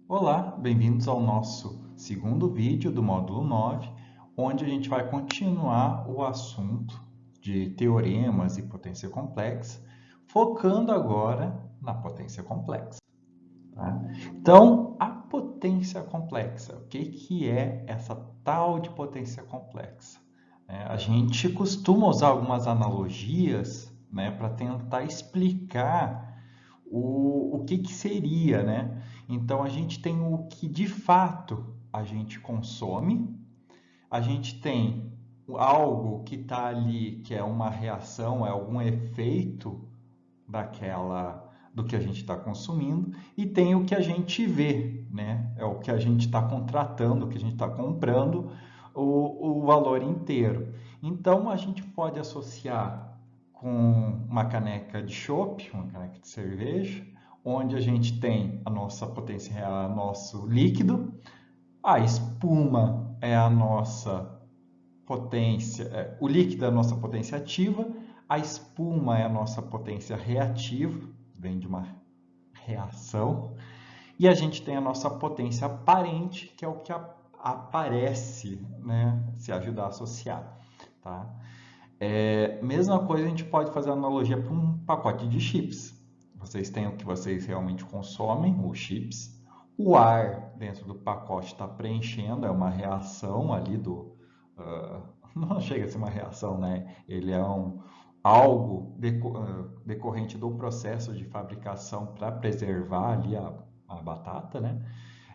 Olá, bem-vindos ao nosso segundo vídeo do módulo 9, onde a gente vai continuar o assunto de teoremas e potência complexa, focando agora na potência complexa. Tá? Então, a potência complexa, o que é essa tal de potência complexa? A gente costuma usar algumas analogias, para tentar explicar o que seria, né? Então, a gente tem o que de fato a gente consome, a gente tem algo que está ali, que é uma reação, é algum efeito do que a gente está consumindo, e tem o que a gente vê, né? É o que a gente está contratando, o que a gente está comprando, o valor inteiro. Então, a gente pode associar com uma caneca de chopp, uma caneca de cerveja, onde a gente tem a nossa potência real, nosso líquido, a espuma é a nossa potência, o líquido é a nossa potência ativa, a espuma é a nossa potência reativa, vem de uma reação, e a gente tem a nossa potência aparente, que é o que aparece, né, se ajudar a associar. Tá? Mesma coisa a gente pode fazer analogia para um pacote de chips. Vocês têm o que vocês realmente consomem, os chips. O ar dentro do pacote está preenchendo, é uma reação ali não chega a ser uma reação, né? Ele é algo decorrente do processo de fabricação para preservar ali a batata, né?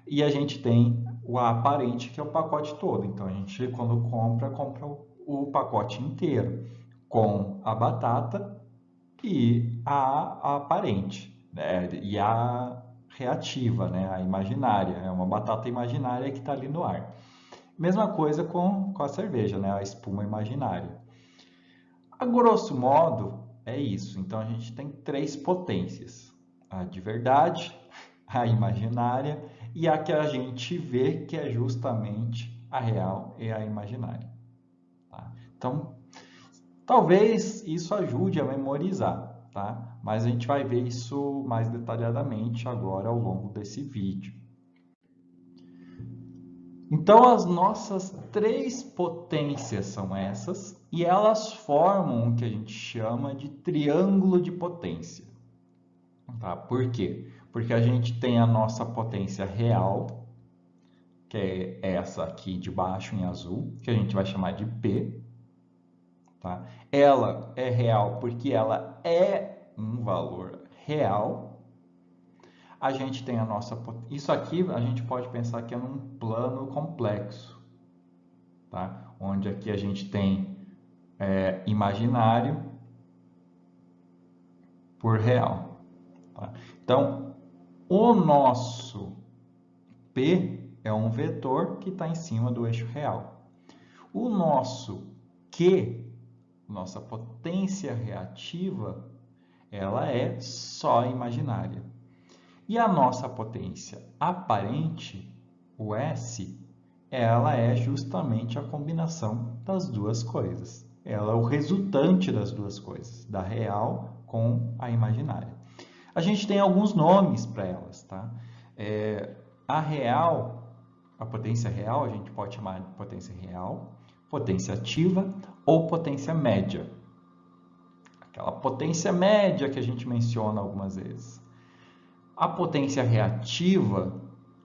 E a gente tem o aparente, que é o pacote todo. Então, a gente, quando compra o pacote inteiro, com a batata e a aparente, né? E a reativa, né? A imaginária. É uma batata imaginária que está ali no ar. Mesma coisa com a cerveja, né? A espuma imaginária. A grosso modo, é isso. Então, a gente tem três potências. A de verdade, a imaginária e a que a gente vê, que é justamente a real e a imaginária. Tá? Então, talvez isso ajude a memorizar, tá? Mas a gente vai ver isso mais detalhadamente agora ao longo desse vídeo. Então, as nossas três potências são essas, e elas formam o que a gente chama de triângulo de potência. Tá? Por quê? Porque a gente tem a nossa potência real, que é essa aqui de baixo em azul, que a gente vai chamar de P. Tá? Ela é real porque ela é um valor real. A gente tem a nossa... Isso aqui a gente pode pensar que é num plano complexo, tá? Onde aqui a gente tem imaginário por real. Tá? Então, o nosso P é um vetor que está em cima do eixo real. O nosso Q, nossa potência reativa, ela é só imaginária. E a nossa potência aparente, o S, ela é justamente a combinação das duas coisas. Ela é o resultante das duas coisas, da real com a imaginária. A gente tem alguns nomes para elas, tá? A real, a potência real, a gente pode chamar de potência real, potência ativa ou potência média. Aquela potência média que a gente menciona algumas vezes. A potência reativa,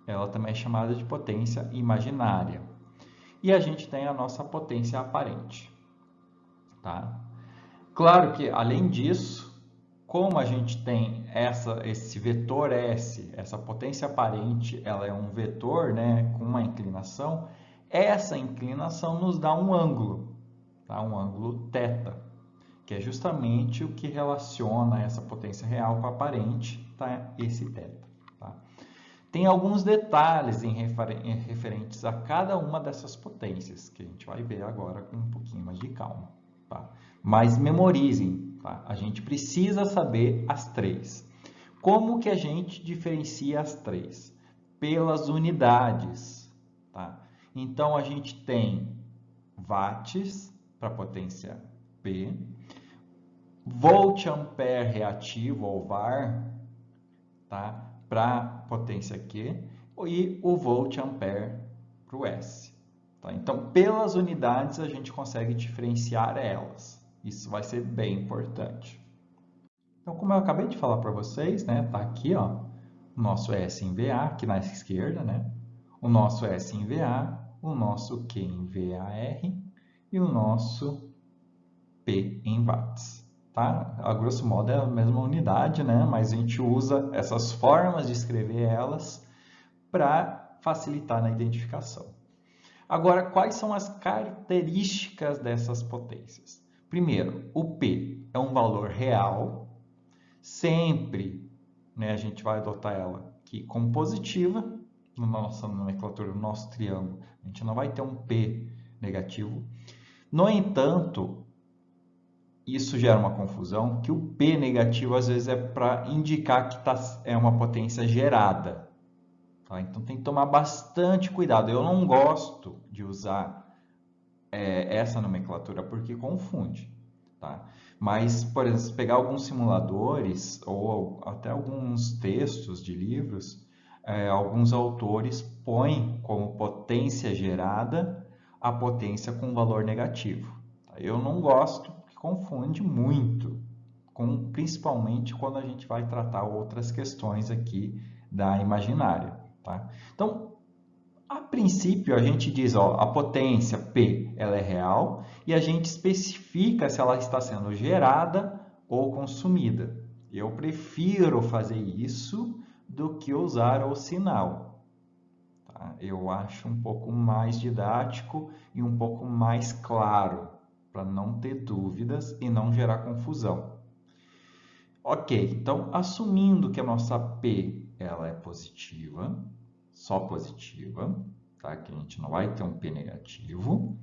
ela também é chamada de potência imaginária. E a gente tem a nossa potência aparente. Tá? Claro que, além disso, como a gente tem esse vetor S, essa potência aparente, ela é um vetor, né, com uma inclinação, essa inclinação nos dá um ângulo, tá? Um ângulo θ, que é justamente o que relaciona essa potência real com a aparente, tá? Esse θ. Tá? Tem alguns detalhes referentes a cada uma dessas potências, que a gente vai ver agora com um pouquinho mais de calma. Tá? Mas memorizem, tá? A gente precisa saber as três. Como que a gente diferencia as três? Pelas unidades. Tá? Então, a gente tem watts para a potência P, volt ampere reativo ou var, tá? para a potência Q e o volt-ampere para o S. Tá? Então, pelas unidades, a gente consegue diferenciar elas. Isso vai ser bem importante. Então, como eu acabei de falar para vocês, né, tá aqui, ó, o nosso S em VA, aqui na esquerda, né, o nosso S em VA, o nosso Q em VAR e o nosso P em watts. Tá? A grosso modo é a mesma unidade, né, mas a gente usa essas formas de escrever elas para facilitar na identificação. Agora, quais são as características dessas potências? Primeiro, o P é um valor real. Sempre, né, a gente vai adotar ela aqui como positiva. Na nossa nomenclatura, no nosso triângulo, a gente não vai ter um P negativo. No entanto, isso gera uma confusão, que o P negativo às vezes é para indicar que é uma potência gerada. Tá? Então tem que tomar bastante cuidado. Eu não gosto de usar essa nomenclatura porque confunde. Tá? Mas, por exemplo, se pegar alguns simuladores ou até alguns textos de livros, alguns autores põem como potência gerada a potência com valor negativo. Tá? Eu não gosto porque confunde muito, principalmente quando a gente vai tratar outras questões aqui da imaginária. Tá? Então, a princípio, a gente diz, ó, a potência P ela é real e a gente especifica se ela está sendo gerada ou consumida. Eu prefiro fazer isso do que usar o sinal. Tá? Eu acho um pouco mais didático e um pouco mais claro, para não ter dúvidas e não gerar confusão. Ok, então, assumindo que a nossa P ela é positiva, só positiva, tá? Que a gente não vai ter um P negativo,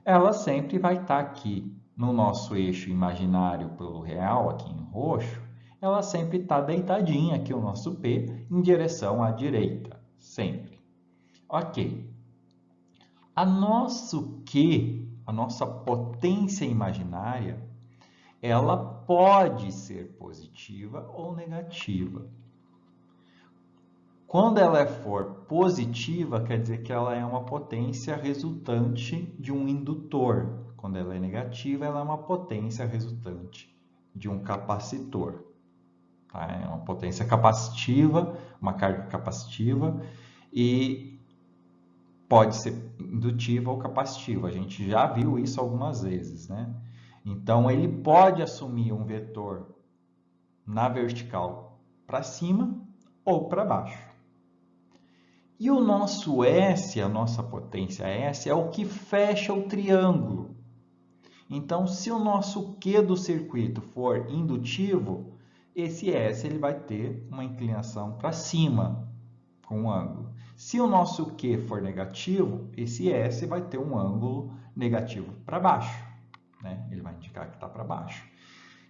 ela sempre vai estar aqui no nosso eixo imaginário pelo real, aqui em roxo, ela sempre está deitadinha aqui, o nosso P, em direção à direita, sempre. Ok. A nosso Q, a nossa potência imaginária, ela pode ser positiva ou negativa. Quando ela for positiva, quer dizer que ela é uma potência resultante de um indutor. Quando ela é negativa, ela é uma potência resultante de um capacitor. Tá? É uma potência capacitiva, uma carga capacitiva, e pode ser indutiva ou capacitiva. A gente já viu isso algumas vezes, né? Então, ele pode assumir um vetor na vertical para cima ou para baixo. E o nosso S, a nossa potência S, é o que fecha o triângulo. Então, se o nosso Q do circuito for indutivo, esse S ele vai ter uma inclinação para cima, com um ângulo. Se o nosso Q for negativo, esse S vai ter um ângulo negativo para baixo. Né? Ele vai indicar que está para baixo.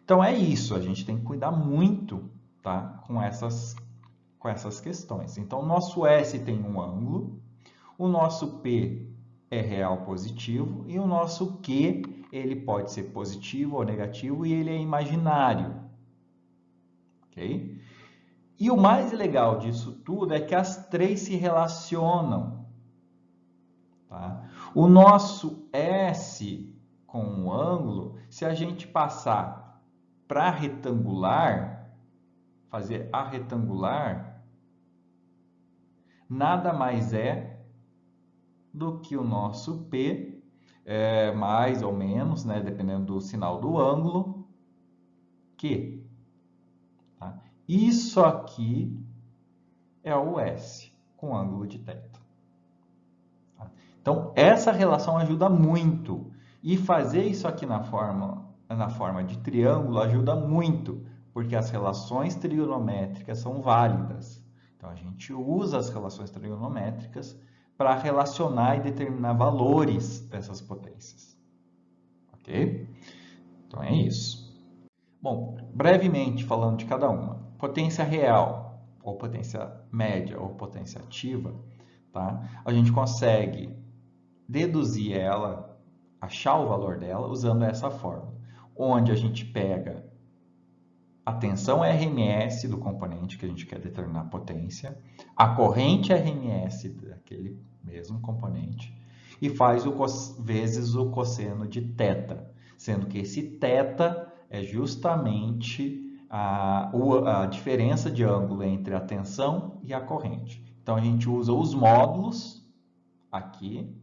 Então, é isso. A gente tem que cuidar muito, tá? com essas questões. Então, o nosso S tem um ângulo, o nosso P é real positivo e o nosso Q ele pode ser positivo ou negativo e ele é imaginário. Ok? E o mais legal disso tudo é que as três se relacionam. Tá? O nosso S com o ângulo, se a gente passar para retangular, fazer a retangular, nada mais é do que o nosso P, mais ou menos, né, dependendo do sinal do ângulo, Q. Tá? Isso aqui é o S, com ângulo de θ. Tá? Então, essa relação ajuda muito. E fazer isso aqui na forma de triângulo ajuda muito, porque as relações trigonométricas são válidas. Então, a gente usa as relações trigonométricas para relacionar e determinar valores dessas potências. Ok? Então, é isso. Bom, brevemente falando de cada uma. Potência real, ou potência média, ou potência ativa, tá? A gente consegue deduzir ela, achar o valor dela, usando essa fórmula, onde a gente pega a tensão RMS do componente que a gente quer determinar a potência, a corrente RMS daquele mesmo componente, e faz vezes o cosseno de θ, sendo que esse θ é justamente a diferença de ângulo entre a tensão e a corrente. Então, a gente usa os módulos aqui,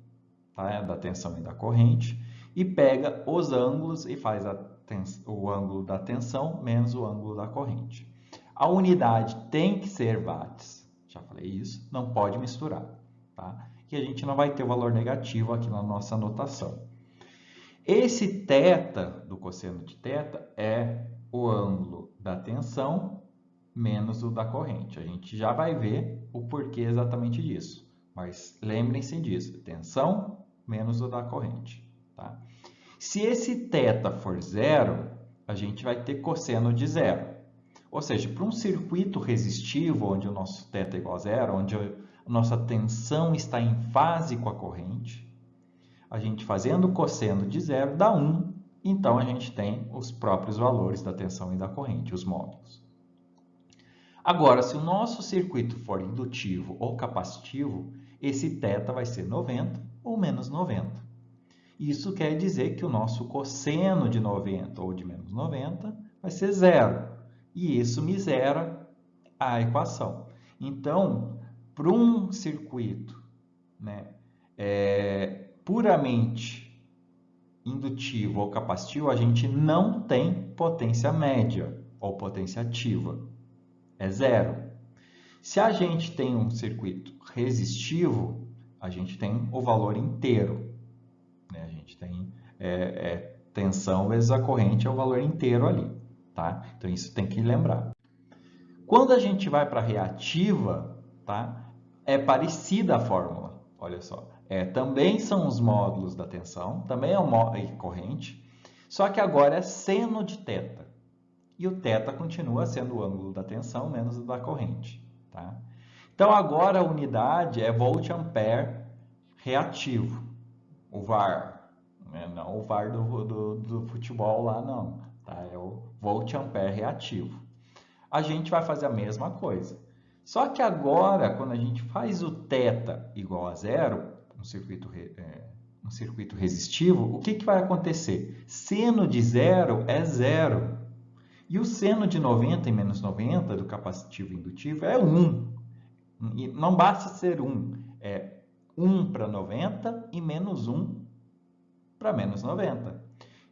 tá, da tensão e da corrente, e pega os ângulos e faz o ângulo da tensão menos o ângulo da corrente. A unidade tem que ser watts, já falei isso, não pode misturar, tá? E a gente não vai ter o valor negativo aqui na nossa anotação. Esse θ do cosseno de θ é o ângulo da tensão menos o da corrente. A gente já vai ver o porquê exatamente disso, mas lembrem-se disso, tensão menos o da corrente, tá? Se esse θ for zero, a gente vai ter cosseno de zero. Ou seja, para um circuito resistivo, onde o nosso θ é igual a zero, onde a nossa tensão está em fase com a corrente, a gente fazendo o cosseno de zero dá 1, então a gente tem os próprios valores da tensão e da corrente, os módulos. Agora, se o nosso circuito for indutivo ou capacitivo, esse θ vai ser 90 ou menos 90. Isso quer dizer que o nosso cosseno de 90 ou de menos 90 vai ser zero. E isso me zera a equação. Então, para um circuito, né, puramente indutivo ou capacitivo, a gente não tem potência média ou potência ativa. É zero. Se a gente tem um circuito resistivo, a gente tem o valor inteiro. A gente tem tensão vezes a corrente é o valor inteiro ali, tá? Então, isso tem que lembrar. Quando a gente vai para a reativa, tá? É parecida a fórmula, olha só. Também são os módulos da tensão, também é uma corrente, só que agora é seno de θ. E o θ continua sendo o ângulo da tensão menos o da corrente, tá? Então, agora a unidade é volt-ampere reativo, o VAR. Não o VAR do futebol lá, não. Tá? É o volt-ampere reativo. A gente vai fazer a mesma coisa. Só que agora, quando a gente faz o θ igual a zero, um circuito resistivo, o que vai acontecer? Seno de zero é zero. E o seno de 90 e menos 90 do capacitivo indutivo é 1. E não basta ser 1, é 1 para 90 e menos 1 para menos 90.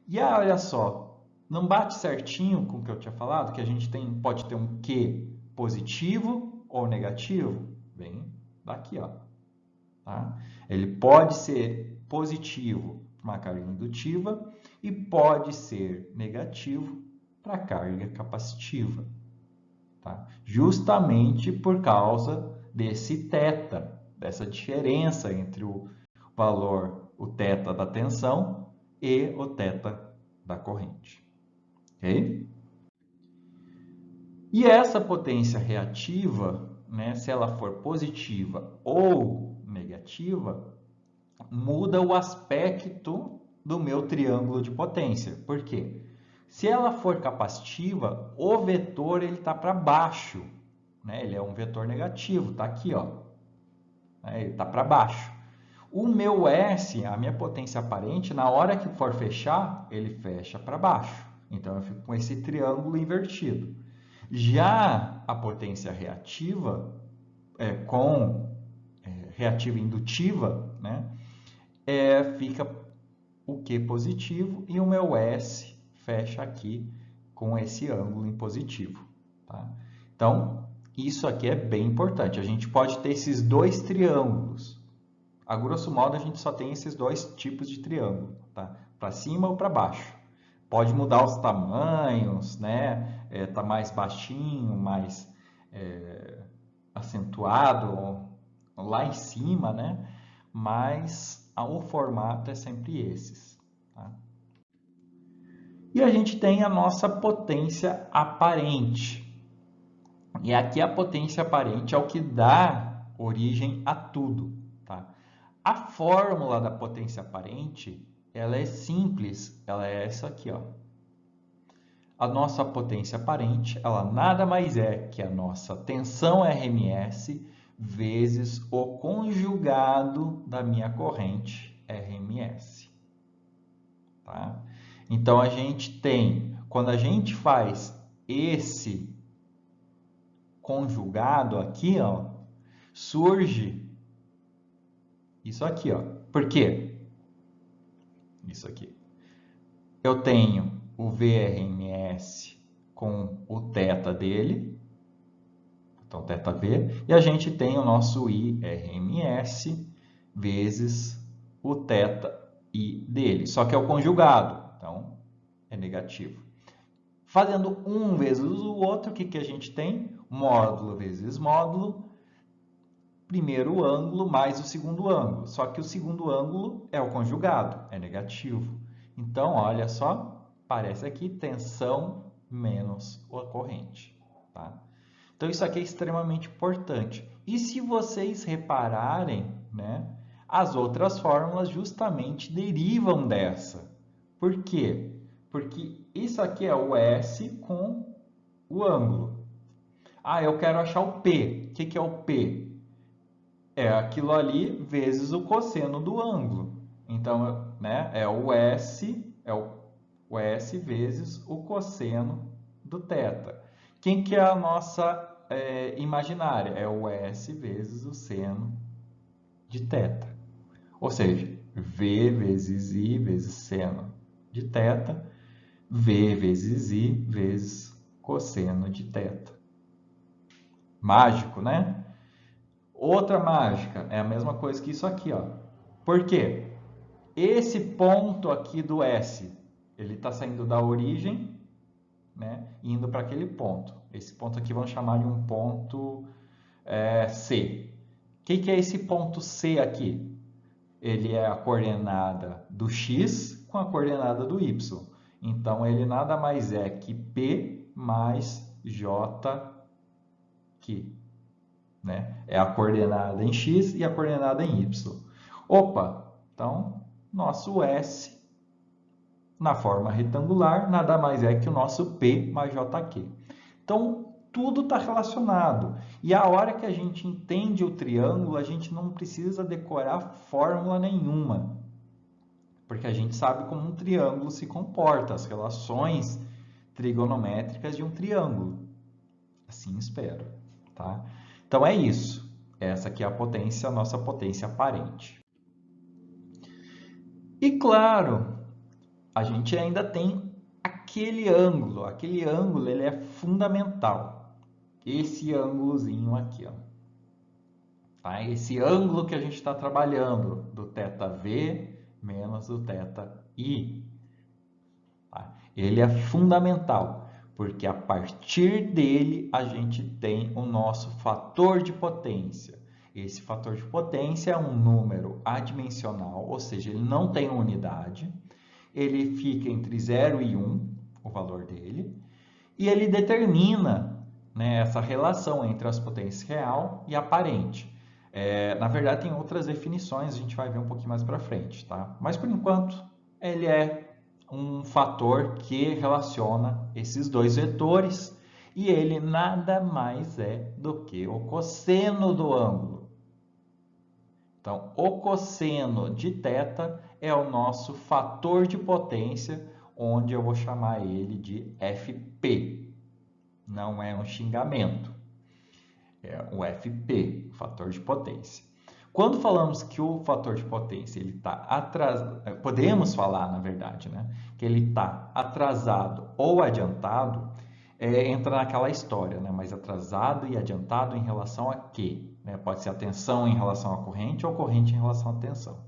E olha só, não bate certinho com o que eu tinha falado, que a gente pode ter um Q positivo ou negativo? Vem daqui, ó. Tá? Ele pode ser positivo para uma carga indutiva e pode ser negativo para a carga capacitiva. Tá? Justamente por causa desse θ, dessa diferença entre o valor, o θ da tensão e o θ da corrente. Ok? E essa potência reativa, né, se ela for positiva ou negativa, muda o aspecto do meu triângulo de potência. Por quê? Se ela for capacitiva, o vetor está para baixo, né? Ele é um vetor negativo, está aqui, ó. Ele está para baixo. O meu S, a minha potência aparente, na hora que for fechar, ele fecha para baixo. Então, eu fico com esse triângulo invertido. Já a potência reativa, reativa indutiva, né? Fica o Q positivo e o meu S fecha aqui com esse ângulo em positivo. Tá? Então, isso aqui é bem importante. A gente pode ter esses dois triângulos. A grosso modo, a gente só tem esses dois tipos de triângulo, tá? Para cima ou para baixo. Pode mudar os tamanhos, né? Tá mais baixinho, mais acentuado, lá em cima, né? Mas o formato é sempre esses. Tá? E a gente tem a nossa potência aparente. E aqui a potência aparente é o que dá origem a tudo. Tá? A fórmula da potência aparente, ela é simples, ela é essa aqui, ó. a nossa potência aparente, ela nada mais é que a nossa tensão RMS vezes o conjugado da minha corrente RMS. Tá? Então, a gente tem, quando a gente faz esse conjugado aqui, ó, surge isso aqui, ó. Por quê? Isso aqui. Eu tenho o VRMS com o θ dele, então θV, e a gente tem o nosso IRMS vezes o θI dele, só que é o conjugado, então é negativo. Fazendo um vezes o outro, o que a gente tem? Módulo vezes módulo, primeiro ângulo mais o segundo ângulo. Só que o segundo ângulo é o conjugado, é negativo. Então, olha só, parece aqui tensão menos a corrente. Tá? Então, isso aqui é extremamente importante. E se vocês repararem, né, as outras fórmulas justamente derivam dessa. Por quê? Porque isso aqui é o S com o ângulo. Ah, eu quero achar o P. O que é o P? É aquilo ali vezes o cosseno do ângulo. Então, né, é o S vezes o cosseno do θ. Quem que é a nossa imaginária? É o S vezes o seno de θ. Ou seja, V vezes I vezes seno de θ, V vezes I vezes cosseno de θ. Mágico, né? Outra mágica é a mesma coisa que isso aqui, ó. Por quê? Esse ponto aqui do S, ele está saindo da origem, né, indo para aquele ponto. Esse ponto aqui vamos chamar de um ponto C. O que é esse ponto C aqui? Ele é a coordenada do X com a coordenada do Y. Então, ele nada mais é que P mais J aqui. Né? É a coordenada em X e a coordenada em Y. Opa! Então, nosso S, na forma retangular, nada mais é que o nosso P mais JQ. Então, tudo está relacionado. E a hora que a gente entende o triângulo, a gente não precisa decorar fórmula nenhuma. Porque a gente sabe como um triângulo se comporta, as relações trigonométricas de um triângulo. Assim espero, tá? Então é isso. Essa aqui é a potência, a nossa potência aparente. E claro, a gente ainda tem aquele ângulo. Aquele ângulo ele é fundamental. Esse ângulozinho aqui, ó. Tá? Esse ângulo que a gente está trabalhando, do θV menos o θI. Tá? Ele é fundamental, porque a partir dele a gente tem o nosso fator de potência. Esse fator de potência é um número adimensional, ou seja, ele não tem unidade. Ele fica entre 0 e 1, o valor dele, e ele determina, né, essa relação entre as potências real e aparente. Na verdade, tem outras definições, a gente vai ver um pouquinho mais para frente, tá? Mas, por enquanto, ele é um fator que relaciona esses dois vetores e ele nada mais é do que o cosseno do ângulo. Então, o cosseno de θ é o nosso fator de potência, onde eu vou chamar ele de FP. Não é um xingamento. É o FP, o fator de potência. Quando falamos que o fator de potência ele está atrasado, podemos falar, na verdade, né, que ele está atrasado ou adiantado, entra naquela história, né, mas atrasado e adiantado em relação a quê? Pode ser a tensão em relação à corrente ou corrente em relação à tensão.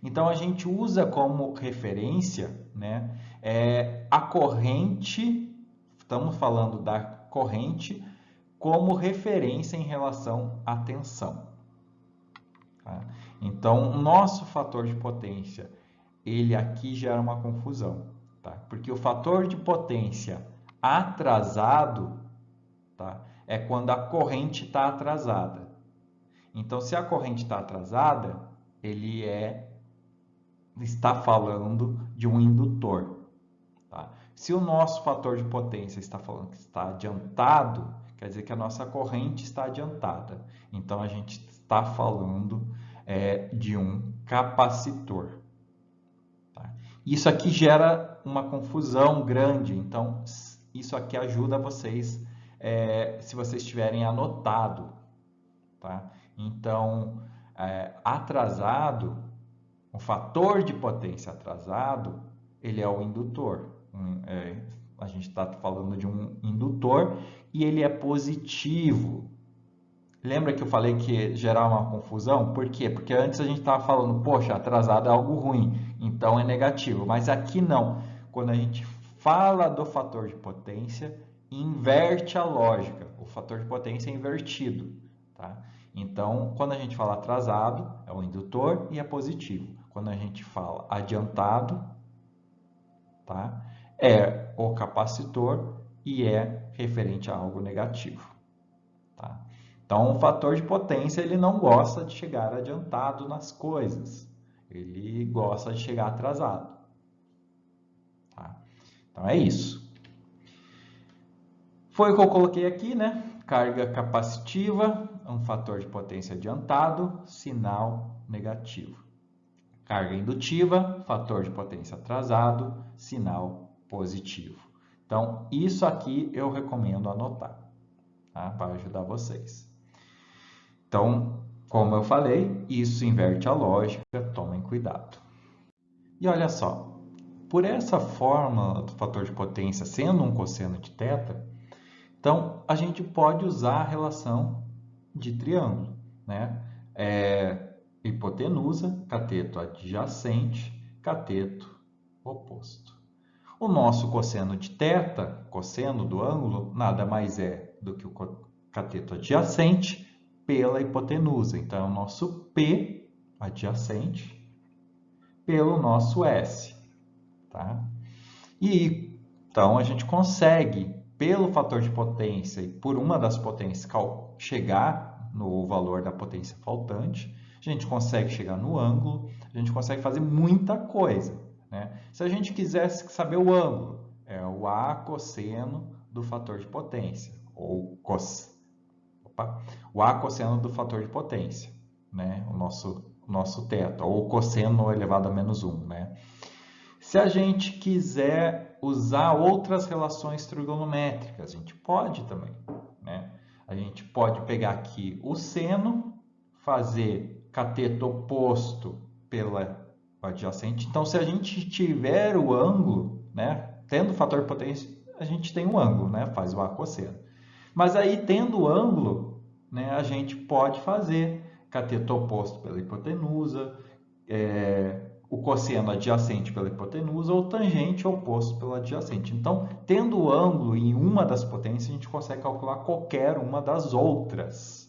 Então, a gente usa como referência, né, a corrente, estamos falando da corrente, como referência em relação à tensão. Tá? Então, o nosso fator de potência, ele aqui gera uma confusão. Tá? Porque o fator de potência atrasado, tá, é quando a corrente está atrasada. Então, se a corrente está atrasada, ele está falando de um indutor. Tá? Se o nosso fator de potência está falando que está adiantado, quer dizer que a nossa corrente está adiantada. Então, a gente está falando de um capacitor. Tá? Isso aqui gera uma confusão grande, então isso aqui ajuda vocês, se vocês tiverem anotado. Tá? Então, atrasado, o fator de potência atrasado, ele é o indutor. A gente está falando de um indutor e ele é positivo. Lembra que eu falei que gerar uma confusão? Por quê? Porque antes a gente estava falando, poxa, atrasado é algo ruim, então é negativo. Mas aqui não. Quando a gente fala do fator de potência, inverte a lógica. O fator de potência é invertido. Tá? Então, quando a gente fala atrasado, é o indutor e é positivo. Quando a gente fala adiantado, tá? É o capacitor e é referente a algo negativo. Tá? Então, o fator de potência ele não gosta de chegar adiantado nas coisas. Ele gosta de chegar atrasado. Tá? Então, é isso. Foi o que eu coloquei aqui, né? Carga capacitiva, um fator de potência adiantado, sinal negativo. Carga indutiva, fator de potência atrasado, sinal positivo. Então, isso aqui eu recomendo anotar, tá? Para ajudar vocês. Então, como eu falei, isso inverte a lógica, tomem cuidado. E olha só, por essa fórmula do fator de potência sendo um cosseno de θ, então a gente pode usar a relação de triângulo, né? Hipotenusa, cateto adjacente, cateto oposto. O nosso cosseno de θ, cosseno do ângulo, nada mais é do que o cateto adjacente pela hipotenusa. Então, é o nosso P adjacente pelo nosso S. Tá? E então a gente consegue, pelo fator de potência e por uma das potências, chegar no valor da potência faltante. A gente consegue chegar no ângulo, a gente consegue fazer muita coisa. Né? Se a gente quisesse saber o ângulo, é o A cosseno do fator de potência, ou o A cosseno do fator de potência, né? O nosso θ, ou cosseno elevado a menos 1. Né? Se a gente quiser usar outras relações trigonométricas, a gente pode também. Né? A gente pode pegar aqui o seno, fazer cateto oposto pela adjacente. Então, se a gente tiver o ângulo, né, tendo o fator de potência, a gente tem um ângulo, né, faz o A cosseno. Mas aí, tendo o ângulo, né, a gente pode fazer cateto oposto pela hipotenusa, o cosseno adjacente pela hipotenusa ou tangente oposto pela adjacente. Então, tendo o ângulo em uma das potências, a gente consegue calcular qualquer uma das outras.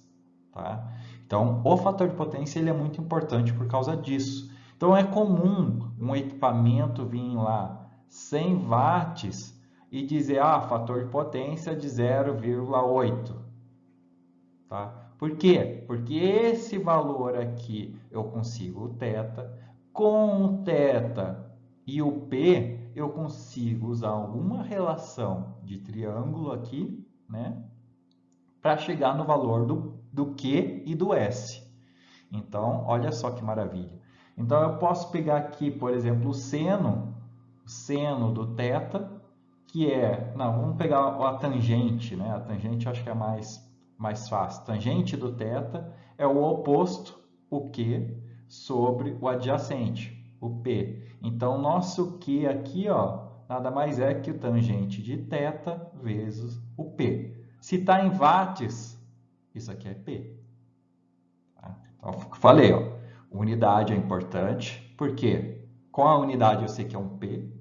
Tá? Então, o fator de potência ele é muito importante por causa disso. Então, é comum um equipamento vir lá 100 watts e dizer, fator de potência de 0,8. Tá? Por quê? Porque esse valor aqui eu consigo o θ, com o θ e o P eu consigo usar alguma relação de triângulo aqui, né? Para chegar no valor do Q e do S. Então, olha só que maravilha. Então, eu posso pegar aqui, por exemplo, o seno do θ, que vamos pegar a tangente, né? A tangente eu acho que é mais fácil. Tangente do θ é o oposto, o Q, sobre o adjacente, o P. Então, nosso Q aqui, ó, nada mais é que o tangente de θ vezes o P. Se está em watts, isso aqui é P. Tá? Então, falei, ó, unidade é importante, porque com a unidade eu sei que é um P.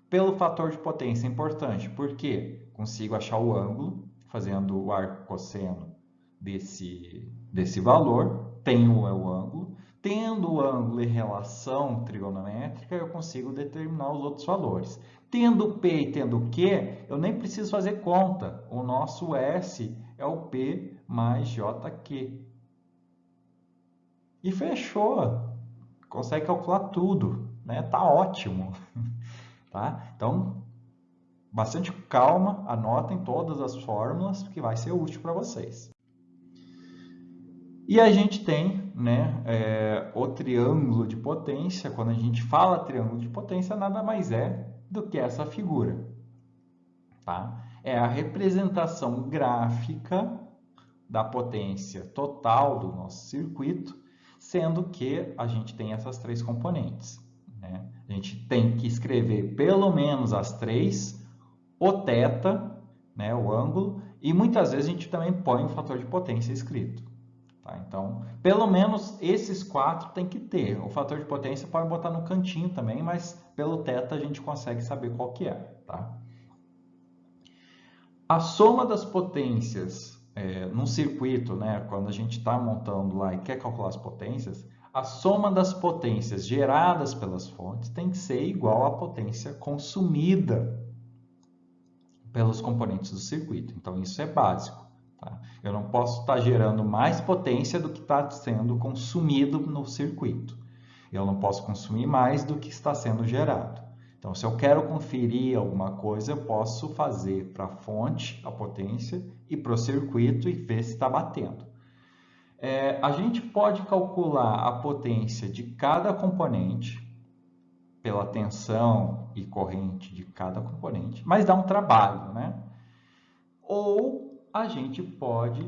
Pelo fator de potência é importante, porque consigo achar o ângulo, fazendo o arcosseno desse valor, tenho o ângulo. Tendo o ângulo e relação trigonométrica, eu consigo determinar os outros valores. Tendo P e tendo Q, eu nem preciso fazer conta. O nosso S é o P mais JQ. E fechou. Consegue calcular tudo. Né? Tá ótimo. Tá? Então, bastante calma, anotem todas as fórmulas, que vai ser útil para vocês. E a gente tem, né, o triângulo de potência. Quando a gente fala triângulo de potência, nada mais é do que essa figura. Tá? É a representação gráfica da potência total do nosso circuito, sendo que a gente tem essas três componentes. Né? A gente tem que escrever pelo menos as três, o θ, né, o ângulo, e muitas vezes a gente também põe o fator de potência escrito. Tá? Então, pelo menos esses quatro tem que ter. O fator de potência pode botar no cantinho também, mas pelo θ a gente consegue saber qual que é. Tá? A soma das potências num circuito, né, quando a gente está montando lá e quer calcular as potências, a soma das potências geradas pelas fontes tem que ser igual à potência consumida pelos componentes do circuito. Então, isso é básico. Tá? Eu não posso estar gerando mais potência do que está sendo consumido no circuito. Eu não posso consumir mais do que está sendo gerado. Então, se eu quero conferir alguma coisa, eu posso fazer para a fonte a potência e para o circuito e ver se está batendo. A gente pode calcular a potência de cada componente pela tensão e corrente de cada componente, mas dá um trabalho, né? Ou a gente pode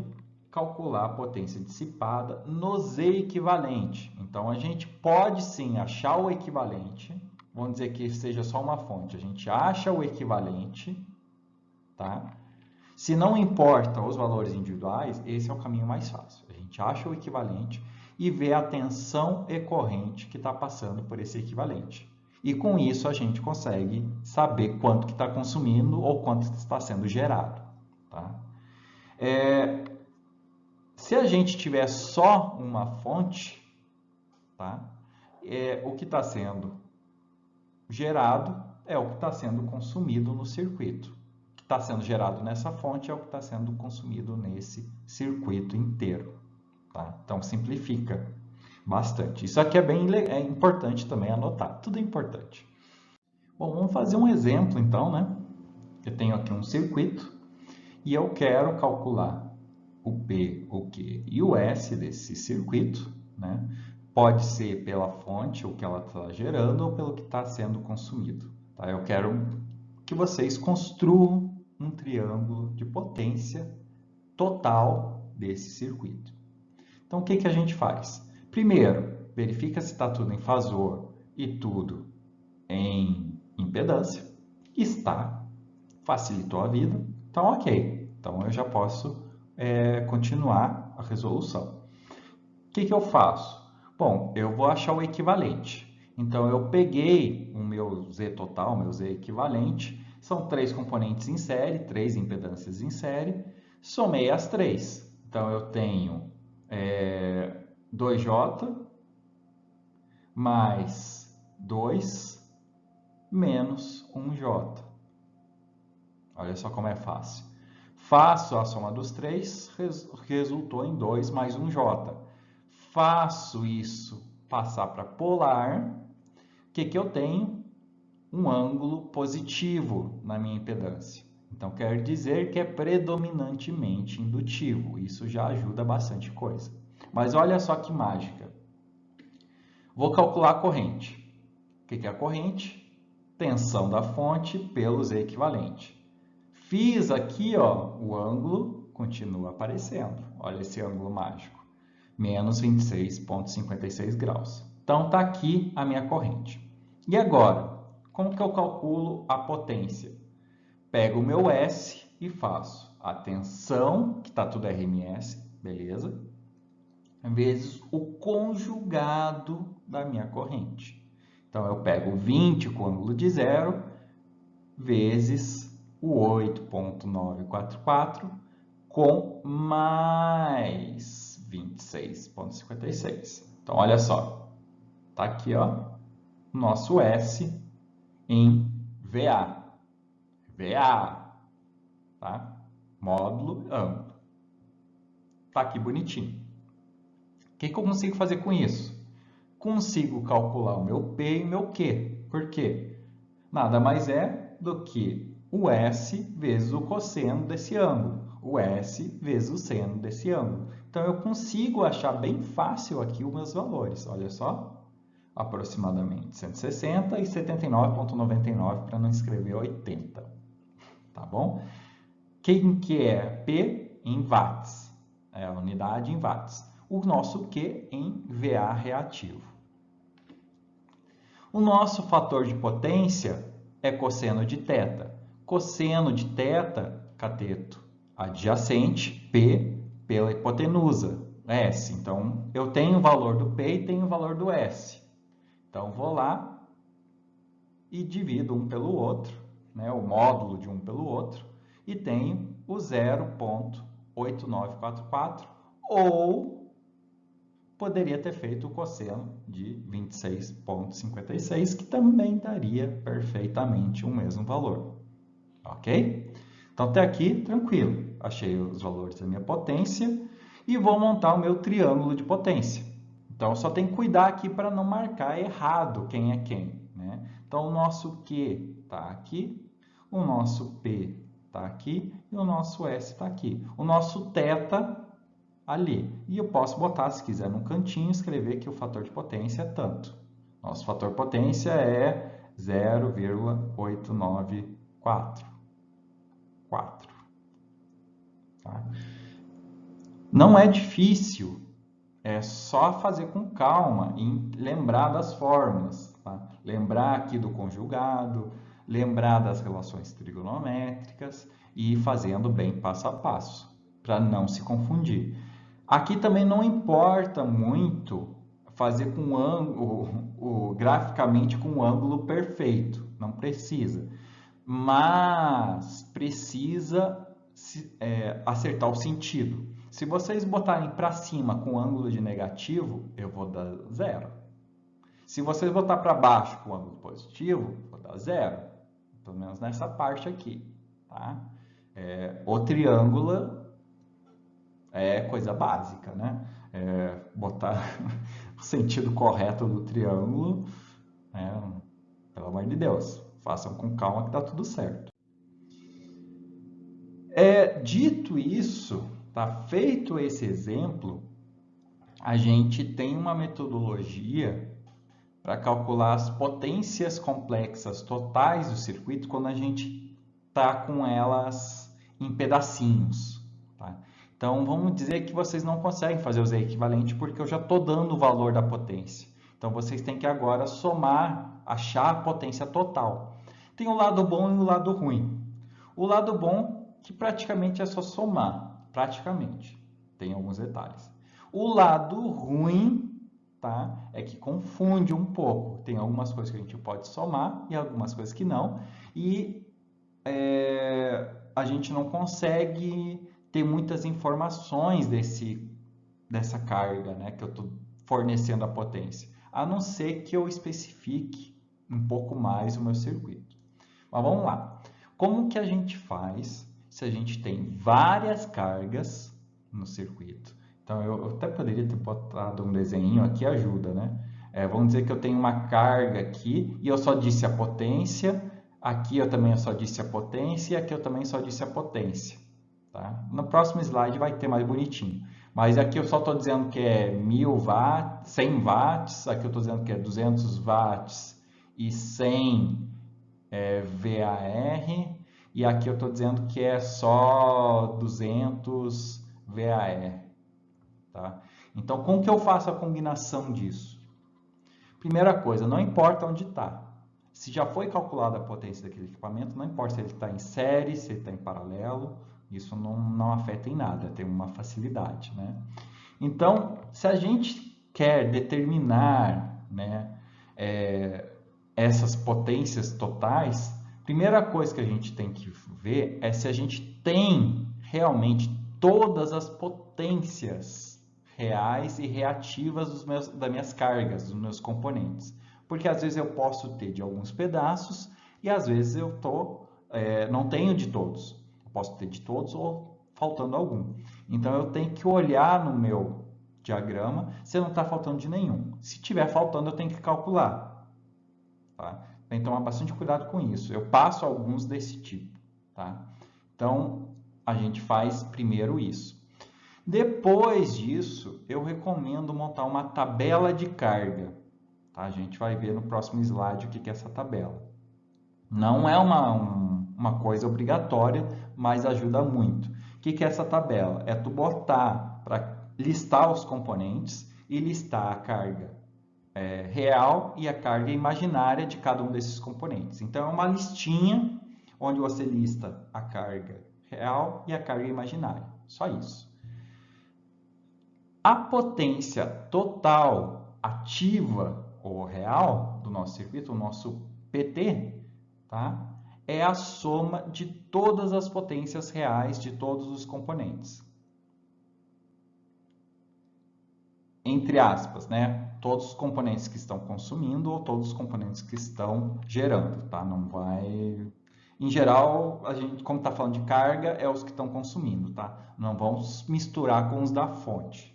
calcular a potência dissipada no Z equivalente. Então, a gente pode sim achar o equivalente. Vamos dizer que seja só uma fonte. A gente acha o equivalente, tá? Se não importa os valores individuais, esse é o caminho mais fácil. A gente acha o equivalente e vê a tensão e corrente que está passando por esse equivalente. E com isso a gente consegue saber quanto que está consumindo ou quanto está sendo gerado. Tá? Se a gente tiver só uma fonte, tá? O que está sendo gerado é o que está sendo consumido no circuito. O que está sendo gerado nessa fonte é o que está sendo consumido nesse circuito inteiro. Tá? Então, simplifica bastante. Isso aqui é importante também anotar. Tudo é importante. Bom, vamos fazer um exemplo, então, né? Eu tenho aqui um circuito e eu quero calcular o P, o Q e o S desse circuito, né? Pode ser pela fonte, o que ela está gerando, ou pelo que está sendo consumido. Tá? Eu quero que vocês construam um triângulo de potência total desse circuito. Então, o que que a gente faz? Primeiro, verifica se está tudo em fasor e tudo em impedância. Está. Facilitou a vida. Então, ok. Então, eu já posso continuar a resolução. O que que eu faço? Bom, eu vou achar o equivalente. Então, eu peguei o meu Z total, o meu Z equivalente. São três componentes em série, três impedâncias em série. Somei as três. Então, eu tenho 2J mais 2 menos 1J. Olha só como é fácil. Faço a soma dos três, resultou em 2 mais 1J. Faço isso passar para polar. O que que eu tenho? Um ângulo positivo na minha impedância. Então, quer dizer que é predominantemente indutivo. Isso já ajuda bastante coisa. Mas olha só que mágica. Vou calcular a corrente. O que é a corrente? Tensão da fonte pelo Z equivalente. Fiz aqui, ó, o ângulo continua aparecendo. Olha esse ângulo mágico. Menos 26,56 graus. Então, está aqui a minha corrente. E agora, como que eu calculo a potência? Pego o meu S e faço a tensão, que está tudo RMS, beleza? Vezes o conjugado da minha corrente. Então, eu pego 20 com ângulo de zero, vezes o 8,944 com mais 26,56. Então, olha só. Está aqui, ó, nosso S em VA. VA, tá? Módulo amplo. Tá aqui bonitinho. O que eu consigo fazer com isso? Consigo calcular o meu P e o meu Q. Por quê? Nada mais é do que o S vezes o cosseno desse ângulo, o S vezes o seno desse ângulo. Então, eu consigo achar bem fácil aqui os meus valores. Olha só, aproximadamente 160 e 79,99 para não escrever 80. Tá bom? Quem que é? P em watts, é a unidade em watts. O nosso Q em VA reativo. O nosso fator de potência é cosseno de θ. Cosseno de θ, cateto adjacente, P pela hipotenusa, S. Então, eu tenho o valor do P e tenho o valor do S. Então, vou lá e divido um pelo outro, né, o módulo de um pelo outro, e tenho o 0,8944, ou poderia ter feito o cosseno de 26,56, que também daria perfeitamente o mesmo valor. Ok? Então, até aqui, tranquilo. Achei os valores da minha potência e vou montar o meu triângulo de potência. Então, só tem que cuidar aqui para não marcar errado quem é quem, né? Então, o nosso Q está aqui, o nosso P está aqui e o nosso S está aqui. O nosso θ ali. E eu posso botar, se quiser, no cantinho, escrever que o fator de potência é tanto. Nosso fator de potência é 0,894. Tá? Não é difícil, é só fazer com calma e lembrar das fórmulas. Tá? Lembrar aqui do conjugado, lembrar das relações trigonométricas e ir fazendo bem passo a passo, para não se confundir. Aqui também não importa muito fazer com ângulo, graficamente com um ângulo perfeito, não precisa. Mas precisa acertar o sentido. Se vocês botarem para cima com ângulo de negativo, eu vou dar 0. Se vocês botar para baixo com ângulo positivo, vou dar 0. Pelo menos nessa parte aqui. Tá? O triângulo é coisa básica, né? Botar o sentido correto do triângulo, pelo amor de Deus, façam com calma que dá tudo certo. Dito isso, tá? Feito esse exemplo, a gente tem uma metodologia para calcular as potências complexas totais do circuito quando a gente está com elas em pedacinhos. Tá? Então, vamos dizer que vocês não conseguem fazer o Z equivalente porque eu já estou dando o valor da potência. Então, vocês têm que agora somar, achar a potência total. Tem o lado bom e o lado ruim. O lado bom, que praticamente é só somar, praticamente. Tem alguns detalhes. O lado ruim, tá? É que confunde um pouco. Tem algumas coisas que a gente pode somar e algumas coisas que não. E a gente não consegue ter muitas informações dessa carga, né, que eu estou fornecendo a potência, a não ser que eu especifique um pouco mais o meu circuito. Mas vamos lá. Como que a gente faz se a gente tem várias cargas no circuito? Então, eu até poderia ter botado um desenho aqui, ajuda, né? Vamos dizer que eu tenho uma carga aqui e eu só disse a potência, aqui eu também só disse a potência e aqui eu também só disse a potência. Tá? No próximo slide vai ter mais bonitinho. Mas aqui eu só estou dizendo que é 1000 watts, 100 watts, aqui eu estou dizendo que é 200 watts e 100 VAR, e aqui eu estou dizendo que é só 200 VAR. Tá? Então, como que eu faço a combinação disso? Primeira coisa, não importa onde está. Se já foi calculada a potência daquele equipamento, não importa se ele está em série, se ele está em paralelo, isso não afeta em nada, tem uma facilidade. Né? Então, se a gente quer determinar, né, essas potências totais, primeira coisa que a gente tem que ver é se a gente tem realmente todas as potências reais e reativas das minhas cargas, dos meus componentes. Porque às vezes eu posso ter de alguns pedaços e às vezes eu não tenho de todos. Eu posso ter de todos ou faltando algum. Então eu tenho que olhar no meu diagrama se não está faltando de nenhum. Se estiver faltando, eu tenho que calcular. Tá? Tem que tomar bastante cuidado com isso. Eu passo alguns desse tipo. tá? Então, a gente faz primeiro isso. Depois disso, eu recomendo montar uma tabela de carga. Tá? A gente vai ver no próximo slide o que é essa tabela. Não é uma coisa obrigatória, mas ajuda muito. O que é essa tabela? É tu botar para listar os componentes e listar a carga real e a carga imaginária de cada um desses componentes. Então, é uma listinha onde você lista a carga real e a carga imaginária. Só isso. A potência total ativa ou real do nosso circuito, o nosso PT, tá? É a soma de todas as potências reais de todos os componentes. Entre aspas, né? Todos os componentes que estão consumindo ou todos os componentes que estão gerando, tá? Não vai... Em geral, a gente, como está falando de carga, é os que estão consumindo, tá? Não vamos misturar com os da fonte.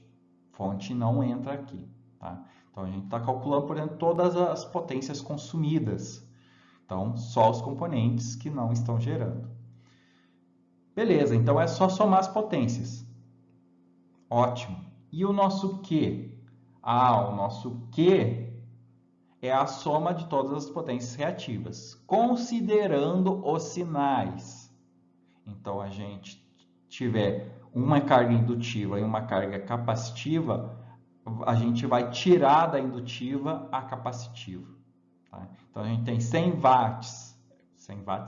Fonte não entra aqui, tá? Então, a gente está calculando, por exemplo, todas as potências consumidas. Então, só os componentes que não estão gerando. Beleza, então é só somar as potências. Ótimo. E o nosso Q? O nosso Q é a soma de todas as potências reativas, considerando os sinais. Então, a gente tiver uma carga indutiva e uma carga capacitiva, a gente vai tirar da indutiva a capacitiva. Tá? Então, a gente tem 100 watts, 100 VAR,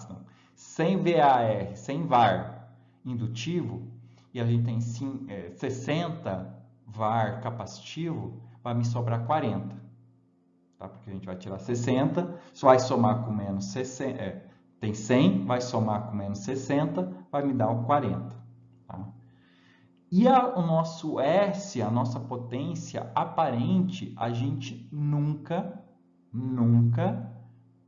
100 VAR indutivo, e a gente tem 60 VAR capacitivo, vai me sobrar 40. Tá? Porque a gente vai tirar 60, só vai somar com menos 60, tem 100, vai somar com menos 60, vai me dar o 40. Tá? E o nosso S, a nossa potência aparente, a gente nunca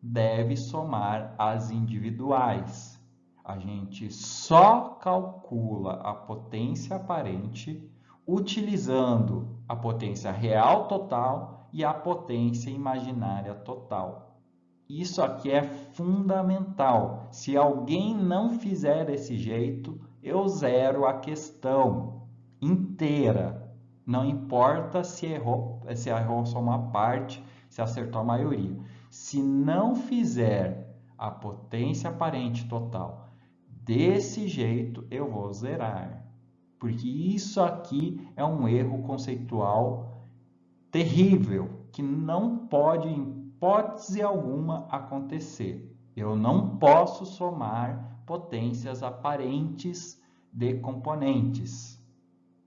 deve somar as individuais. A gente só calcula a potência aparente utilizando a potência real total e a potência imaginária total. Isso aqui é fundamental. Se alguém não fizer desse jeito, eu zero a questão inteira. Não importa se errou só uma parte, se acertou a maioria. Se não fizer a potência aparente total desse jeito, eu vou zerar. Porque isso aqui é um erro conceitual terrível, que não pode, em hipótese alguma, acontecer. Eu não posso somar potências aparentes de componentes.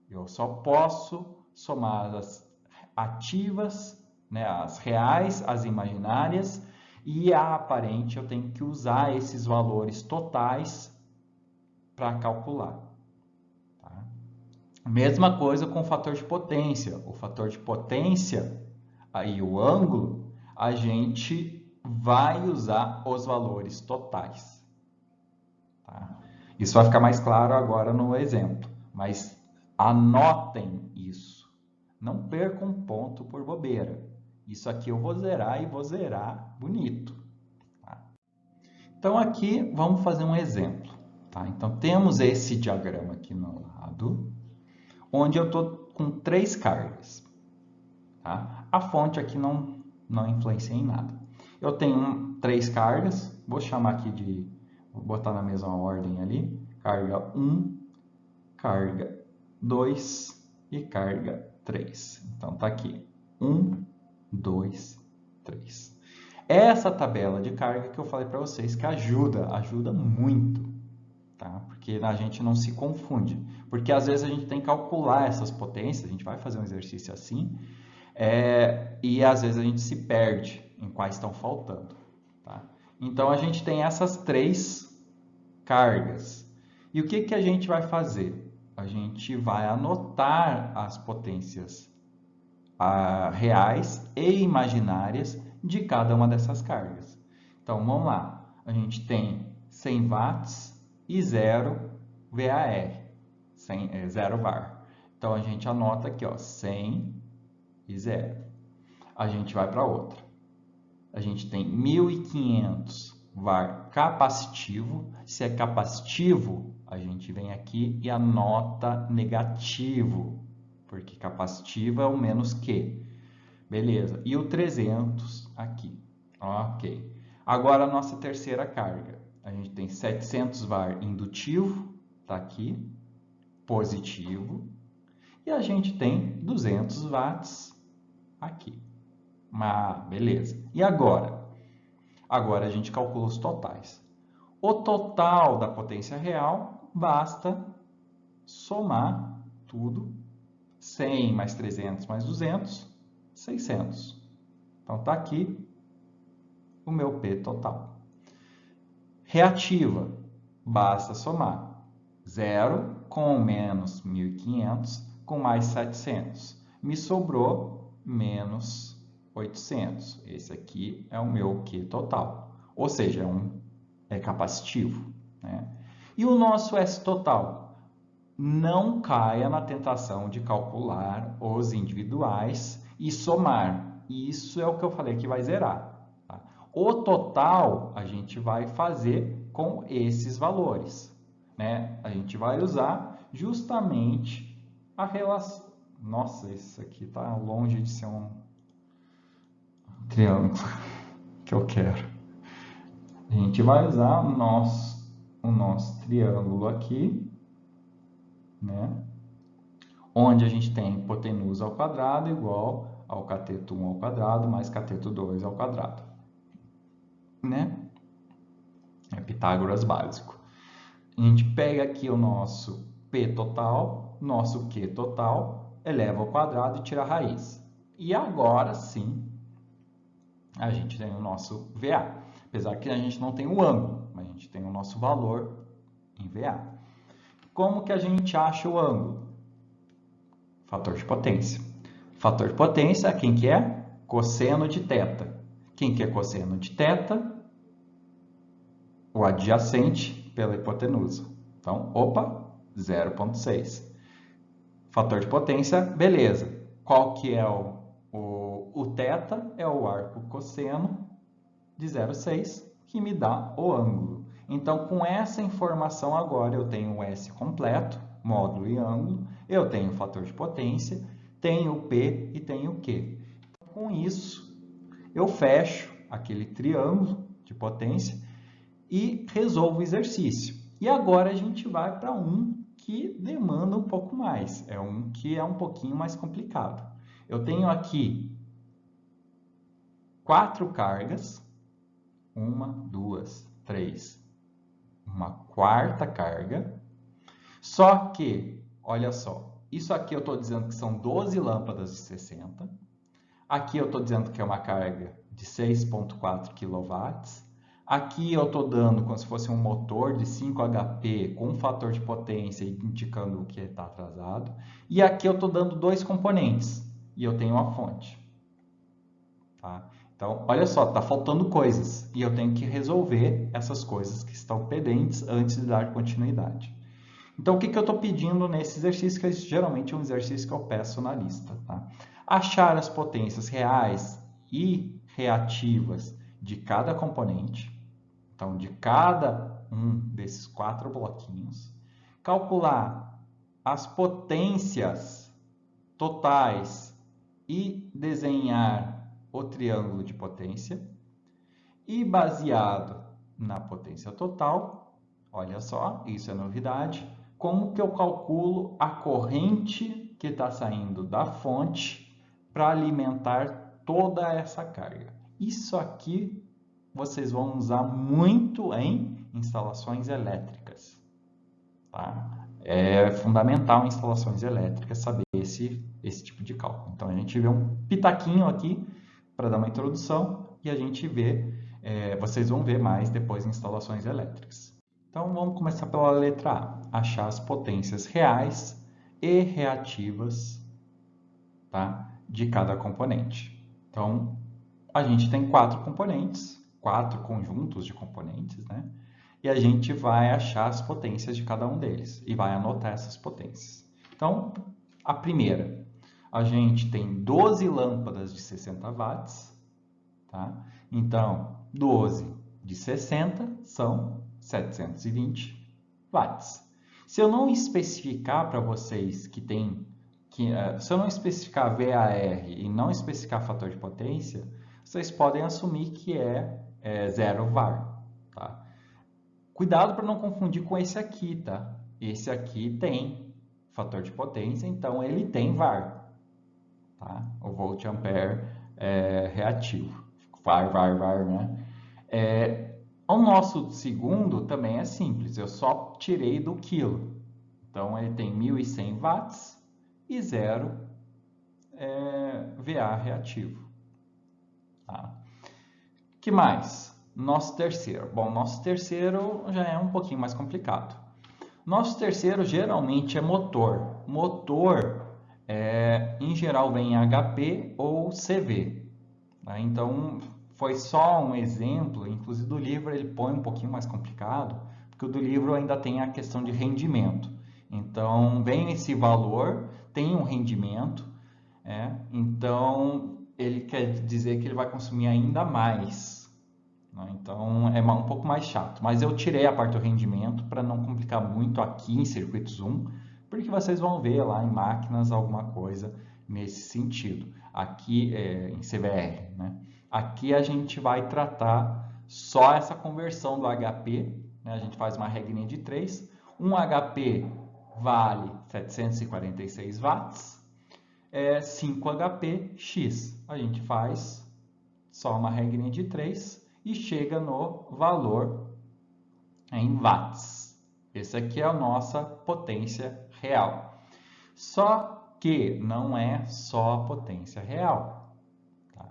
Eu só posso somar as ativas, né, as reais, as imaginárias, e a aparente eu tenho que usar esses valores totais para calcular. Tá? Mesma coisa com o fator de potência. O fator de potência, aí o ângulo, a gente vai usar os valores totais. Tá? Isso vai ficar mais claro agora no exemplo, mas anotem isso. Não percam um ponto por bobeira. Isso aqui eu vou zerar e vou zerar bonito. Tá? Então, aqui vamos fazer um exemplo. Tá? Então, temos esse diagrama aqui no lado, onde eu estou com 3 cargas. Tá? A fonte aqui não influencia em nada. Eu tenho 3 cargas, vou chamar aqui vou botar na mesma ordem ali, carga 1, carga 2 e carga 3. Então, tá aqui, 1, 2, 3. Essa tabela de carga que eu falei para vocês que ajuda muito, tá? Porque a gente não se confunde. Porque às vezes a gente tem que calcular essas potências, a gente vai fazer um exercício assim, e às vezes a gente se perde em quais estão faltando. Tá? Então, a gente tem essas 3 cargas. E o que a gente vai fazer? A gente vai anotar as potências reais e imaginárias de cada uma dessas cargas. Então, vamos lá. A gente tem 100 watts e 0 VAR, 0 VAR. Então, a gente anota aqui, ó, 100 e 0. A gente vai para outra. A gente tem 1.500 VAR capacitivo. Se é capacitivo, a gente vem aqui e anota negativo, porque capacitivo é o menos que. Beleza. E o 300 aqui. Ok. Agora a nossa terceira carga. A gente tem 700 VAR indutivo, tá aqui, positivo. E a gente tem 200 watts aqui. Beleza. E agora? Agora a gente calcula os totais. O total da potência real, basta somar tudo. 100 mais 300 mais 200, 600. Então, está aqui o meu P total. Reativa, basta somar 0 com menos 1.500 com mais 700. Me sobrou menos 800. Esse aqui é o meu Q total. Ou seja, é capacitivo, né? E o nosso S total? Não caia na tentação de calcular os individuais e somar. Isso é o que eu falei que vai zerar. Tá? O total a gente vai fazer com esses valores, né? A gente vai usar justamente a relação. Nossa, isso aqui está longe de ser um triângulo que eu quero. A gente vai usar o nosso triângulo aqui, né? Onde a gente tem hipotenusa ao quadrado igual ao cateto 1 ao quadrado mais cateto 2 ao quadrado, né? É Pitágoras básico. A gente pega aqui o nosso P total, nosso Q total, eleva ao quadrado e tira a raiz. E agora sim, a gente tem o nosso VA. Apesar que a gente não tem o ângulo, mas a gente tem o nosso valor em VA. Como que a gente acha o ângulo? Fator de potência. Fator de potência, quem que é? Cosseno de θ. Quem que é cosseno de θ? O adjacente pela hipotenusa. Então, 0,6. Fator de potência, beleza. Qual que é o θ? É o arco cosseno de 0,6, que me dá o ângulo. Então, com essa informação agora, eu tenho o S completo, módulo e ângulo, eu tenho o fator de potência, tenho o P e tenho o Q. Com isso, eu fecho aquele triângulo de potência e resolvo o exercício. E agora a gente vai para um que demanda um pouco mais, é um que é um pouquinho mais complicado. Eu tenho aqui 4 cargas, 1, 2, 3, uma quarta carga. Só que, olha só, isso aqui eu estou dizendo que são 12 lâmpadas de 60. Aqui eu estou dizendo que é uma carga de 6,4 kW. Aqui eu estou dando como se fosse um motor de 5 HP com um fator de potência indicando que está atrasado. E aqui eu estou dando 2 componentes e eu tenho uma fonte. Tá? Então, olha só, está faltando coisas e eu tenho que resolver essas coisas que estão pendentes antes de dar continuidade. Então, o que eu estou pedindo nesse exercício, que geralmente é um exercício que eu peço na lista. Tá? Achar as potências reais e reativas de cada componente, então, de cada um desses 4 bloquinhos. Calcular as potências totais e desenhar o triângulo de potência. E baseado na potência total, olha só, isso é novidade, como que eu calculo a corrente que está saindo da fonte para alimentar toda essa carga. Isso aqui vocês vão usar muito em instalações elétricas. Tá? É fundamental em instalações elétricas saber esse tipo de cálculo. Então, a gente vê um pitaquinho aqui para dar uma introdução e a gente vê, vocês vão ver mais depois em instalações elétricas. Então, vamos começar pela letra A. Achar as potências reais e reativas, tá, de cada componente. Então, a gente tem 4 componentes, 4 conjuntos de componentes, né? E a gente vai achar as potências de cada um deles e vai anotar essas potências. Então, a primeira, a gente tem 12 lâmpadas de 60 watts, tá? Então, 12 de 60 são 720 watts. Se eu não especificar para vocês se eu não especificar VAR e não especificar fator de potência, vocês podem assumir que é 0 VAR, tá? Cuidado para não confundir com esse aqui, tá? Esse aqui tem fator de potência, então ele tem VAR, tá? O volt ampere reativo. VAR, né? O nosso segundo também é simples, eu só tirei do quilo. Então, ele tem 1.100 watts e 0 VA reativo. Tá? Que mais? Nosso terceiro. Bom, nosso terceiro já é um pouquinho mais complicado. Nosso terceiro geralmente é motor. Motor, em geral, vem em HP ou CV. Tá? Então, foi só um exemplo, inclusive do livro ele põe um pouquinho mais complicado, porque o do livro ainda tem a questão de rendimento. Então, vem esse valor, tem um rendimento, então ele quer dizer que ele vai consumir ainda mais. Né? Então, é um pouco mais chato. Mas eu tirei a parte do rendimento para não complicar muito aqui em circuitos 1, porque vocês vão ver lá em máquinas alguma coisa nesse sentido. Aqui em CVR, né? Aqui a gente vai tratar só essa conversão do HP, né? A gente faz uma regrinha de 3. Um HP vale 746 watts, 5 HP X. A gente faz só uma regrinha de 3 e chega no valor em watts. Esse aqui é a nossa potência real. Só que não é só a potência real. Tá?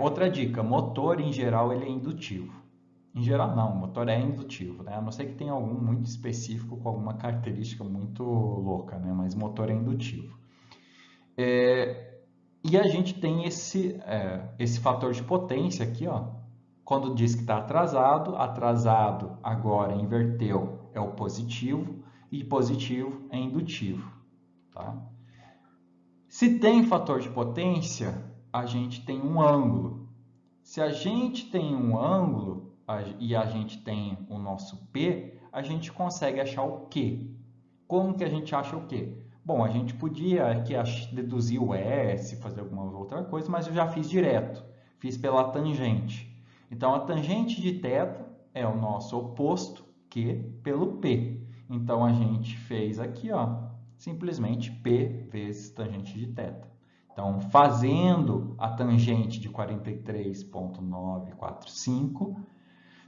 Outra dica, motor em geral ele é indutivo. Em geral não, o motor é indutivo, né? A não ser que tenha algum muito específico com alguma característica muito louca, né? Mas motor é indutivo. E a gente tem esse fator de potência aqui, ó. Quando diz que está atrasado, atrasado agora inverteu, é o positivo, e positivo é indutivo. Tá? Se tem fator de potência, a gente tem um ângulo. Se a gente tem um ângulo e a gente tem o nosso P, a gente consegue achar o Q. Como que a gente acha o Q? Bom, a gente podia aqui deduzir o S, fazer alguma outra coisa, mas eu já fiz direto. Fiz pela tangente. Então, a tangente de θ é o nosso oposto Q pelo P. Então, a gente fez aqui, ó, simplesmente P vezes tangente de θ. Então, fazendo a tangente de 43,945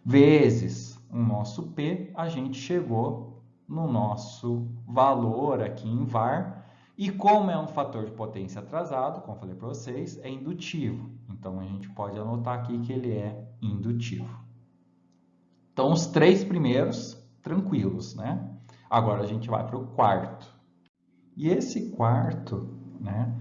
vezes o nosso P, a gente chegou no nosso valor aqui em VAR. E como é um fator de potência atrasado, como eu falei para vocês, é indutivo. Então, a gente pode anotar aqui que ele é indutivo. Então, os 3 primeiros, tranquilos, né? Agora, a gente vai para o quarto. E esse quarto, né?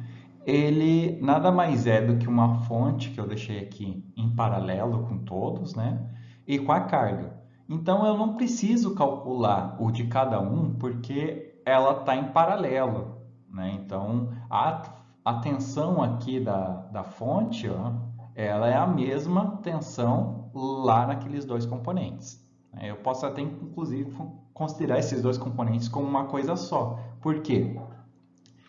Ele nada mais é do que uma fonte que eu deixei aqui em paralelo com todos, né? E com a carga. Então, eu não preciso calcular o de cada um, porque ela está em paralelo, né? Então, a tensão aqui da fonte, ó, ela é a mesma tensão lá naqueles dois componentes. Eu posso até, inclusive, considerar esses dois componentes como uma coisa só. Por quê?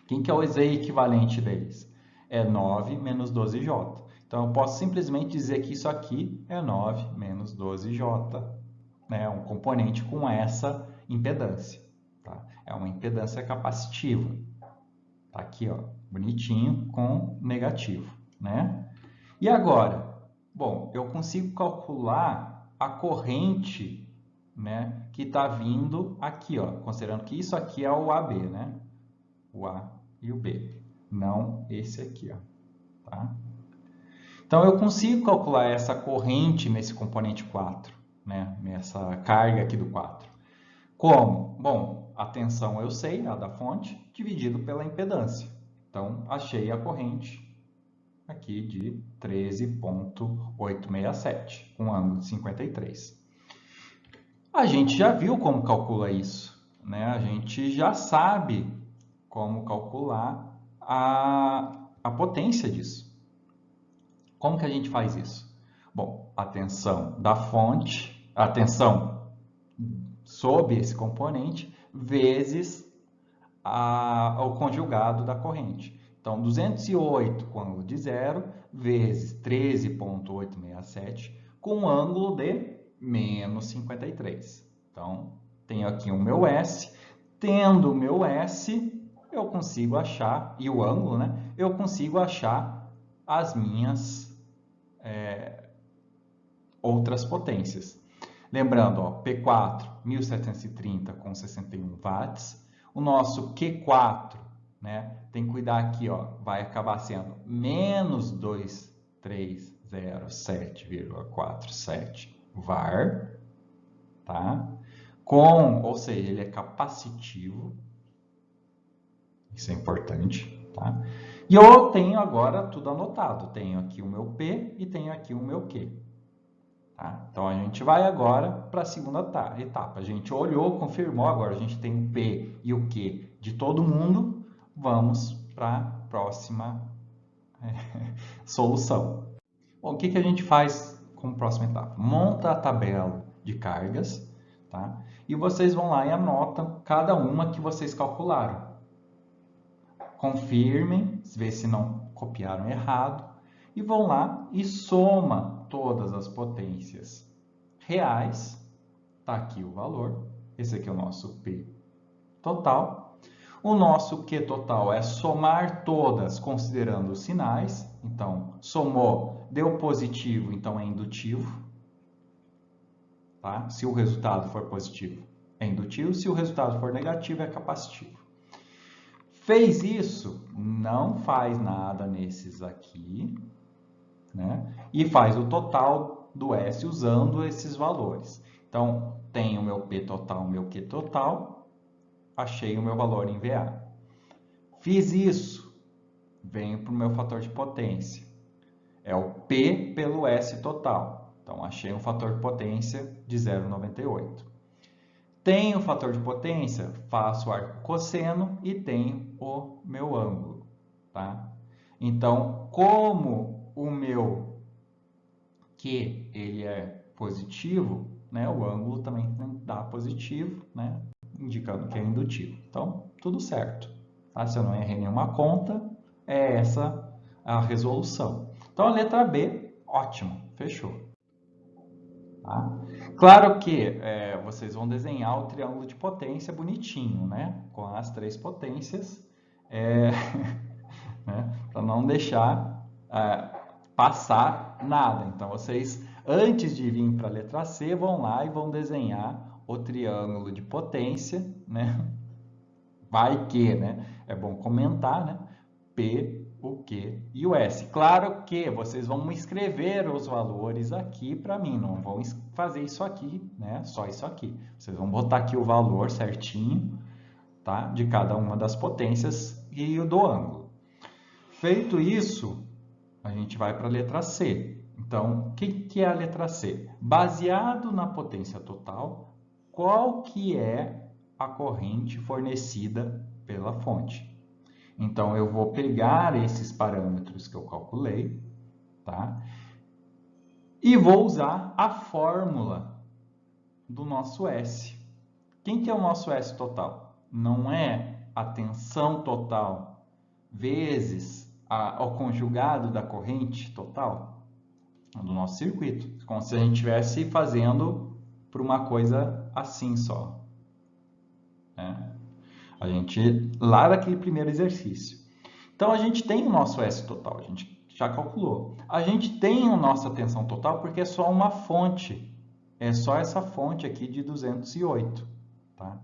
Quem que é o Z equivalente deles? É 9 menos 12J. Então, eu posso simplesmente dizer que isso aqui é 9 menos 12J. Né? Um componente com essa impedância. Tá? É uma impedância capacitiva. Tá aqui, ó, bonitinho, com negativo. Né? E agora? Bom, eu consigo calcular a corrente, né, que está vindo aqui, ó, considerando que isso aqui é o AB, né? O A e o B, não esse aqui, ó, tá? Então, eu consigo calcular essa corrente nesse componente 4, né? Nessa carga aqui do 4. Como? Bom, a tensão eu sei, a da fonte, dividido pela impedância. Então, achei a corrente aqui de 13,867, com ângulo de 53. A gente já viu como calcula isso, né? A gente já sabe como calcular a potência disso. Como que a gente faz isso? Bom, a tensão da fonte, a tensão sob esse componente, vezes o conjugado da corrente. Então, 208 com ângulo de zero, vezes 13,867, com um ângulo de menos 53. Então, tenho aqui o meu S. Tendo o meu S, eu consigo achar, e o ângulo, né? Eu consigo achar as minhas outras potências. Lembrando, ó, P4, 1730 com 61 watts. O nosso Q4, né, tem que cuidar aqui, ó, vai acabar sendo menos 2307,47 var, tá? Ou seja, ele é capacitivo. Isso é importante, tá? E eu tenho agora tudo anotado. Tenho aqui o meu P e tenho aqui o meu Q. Tá? Então, a gente vai agora para a segunda etapa. A gente olhou, confirmou, agora a gente tem o P e o Q de todo mundo. Vamos para a próxima solução. Bom, o que a gente faz como próxima etapa? Monta a tabela de cargas, tá? E vocês vão lá e anotam cada uma que vocês calcularam. Confirmem, vê se não copiaram errado. E vão lá e soma todas as potências reais. Está aqui o valor. Esse aqui é o nosso P total. O nosso Q total é somar todas, considerando os sinais. Então, somou, deu positivo, então é indutivo. Tá? Se o resultado for positivo, é indutivo. Se o resultado for negativo, é capacitivo. Fez isso, não faz nada nesses aqui, né? E faz o total do S usando esses valores. Então, tenho o meu P total, o meu Q total, achei o meu valor em VA. Fiz isso, venho para o meu fator de potência. É o P pelo S total. Então, achei um fator de potência de 0,98. Tenho o fator de potência, faço o arco cosseno e tenho o meu ângulo, tá? Então, como o meu Q ele é positivo, né? O ângulo também dá positivo, né? Indicando que é indutivo. Então, tudo certo. Tá? Se eu não errei nenhuma conta, é essa a resolução. Então, a letra B, ótimo, fechou. Tá? Claro que vocês vão desenhar o triângulo de potência bonitinho, né? Com as três potências, né? Para não deixar passar nada. Então, vocês, antes de vir para a letra C, vão lá e vão desenhar o triângulo de potência, né? Vai que, né? É bom comentar, né? P, o Q e o S. Claro que vocês vão escrever os valores aqui para mim, não vão fazer isso aqui, né? Só isso aqui. Vocês vão botar aqui o valor certinho, tá? De cada uma das potências e o do ângulo. Feito isso, a gente vai para a letra C. Então, o que é a letra C? Baseado na potência total, qual que é a corrente fornecida pela fonte? Então, eu vou pegar esses parâmetros que eu calculei, tá? E vou usar a fórmula do nosso S. Quem que é o nosso S total? Não é a tensão total vezes o conjugado da corrente total do nosso circuito. Como se a gente estivesse fazendo por uma coisa assim só, né? A gente, lá daquele primeiro exercício. Então, a gente tem o nosso S total, a gente já calculou. A gente tem a nossa tensão total porque é só uma fonte. É só essa fonte aqui de 208. Tá?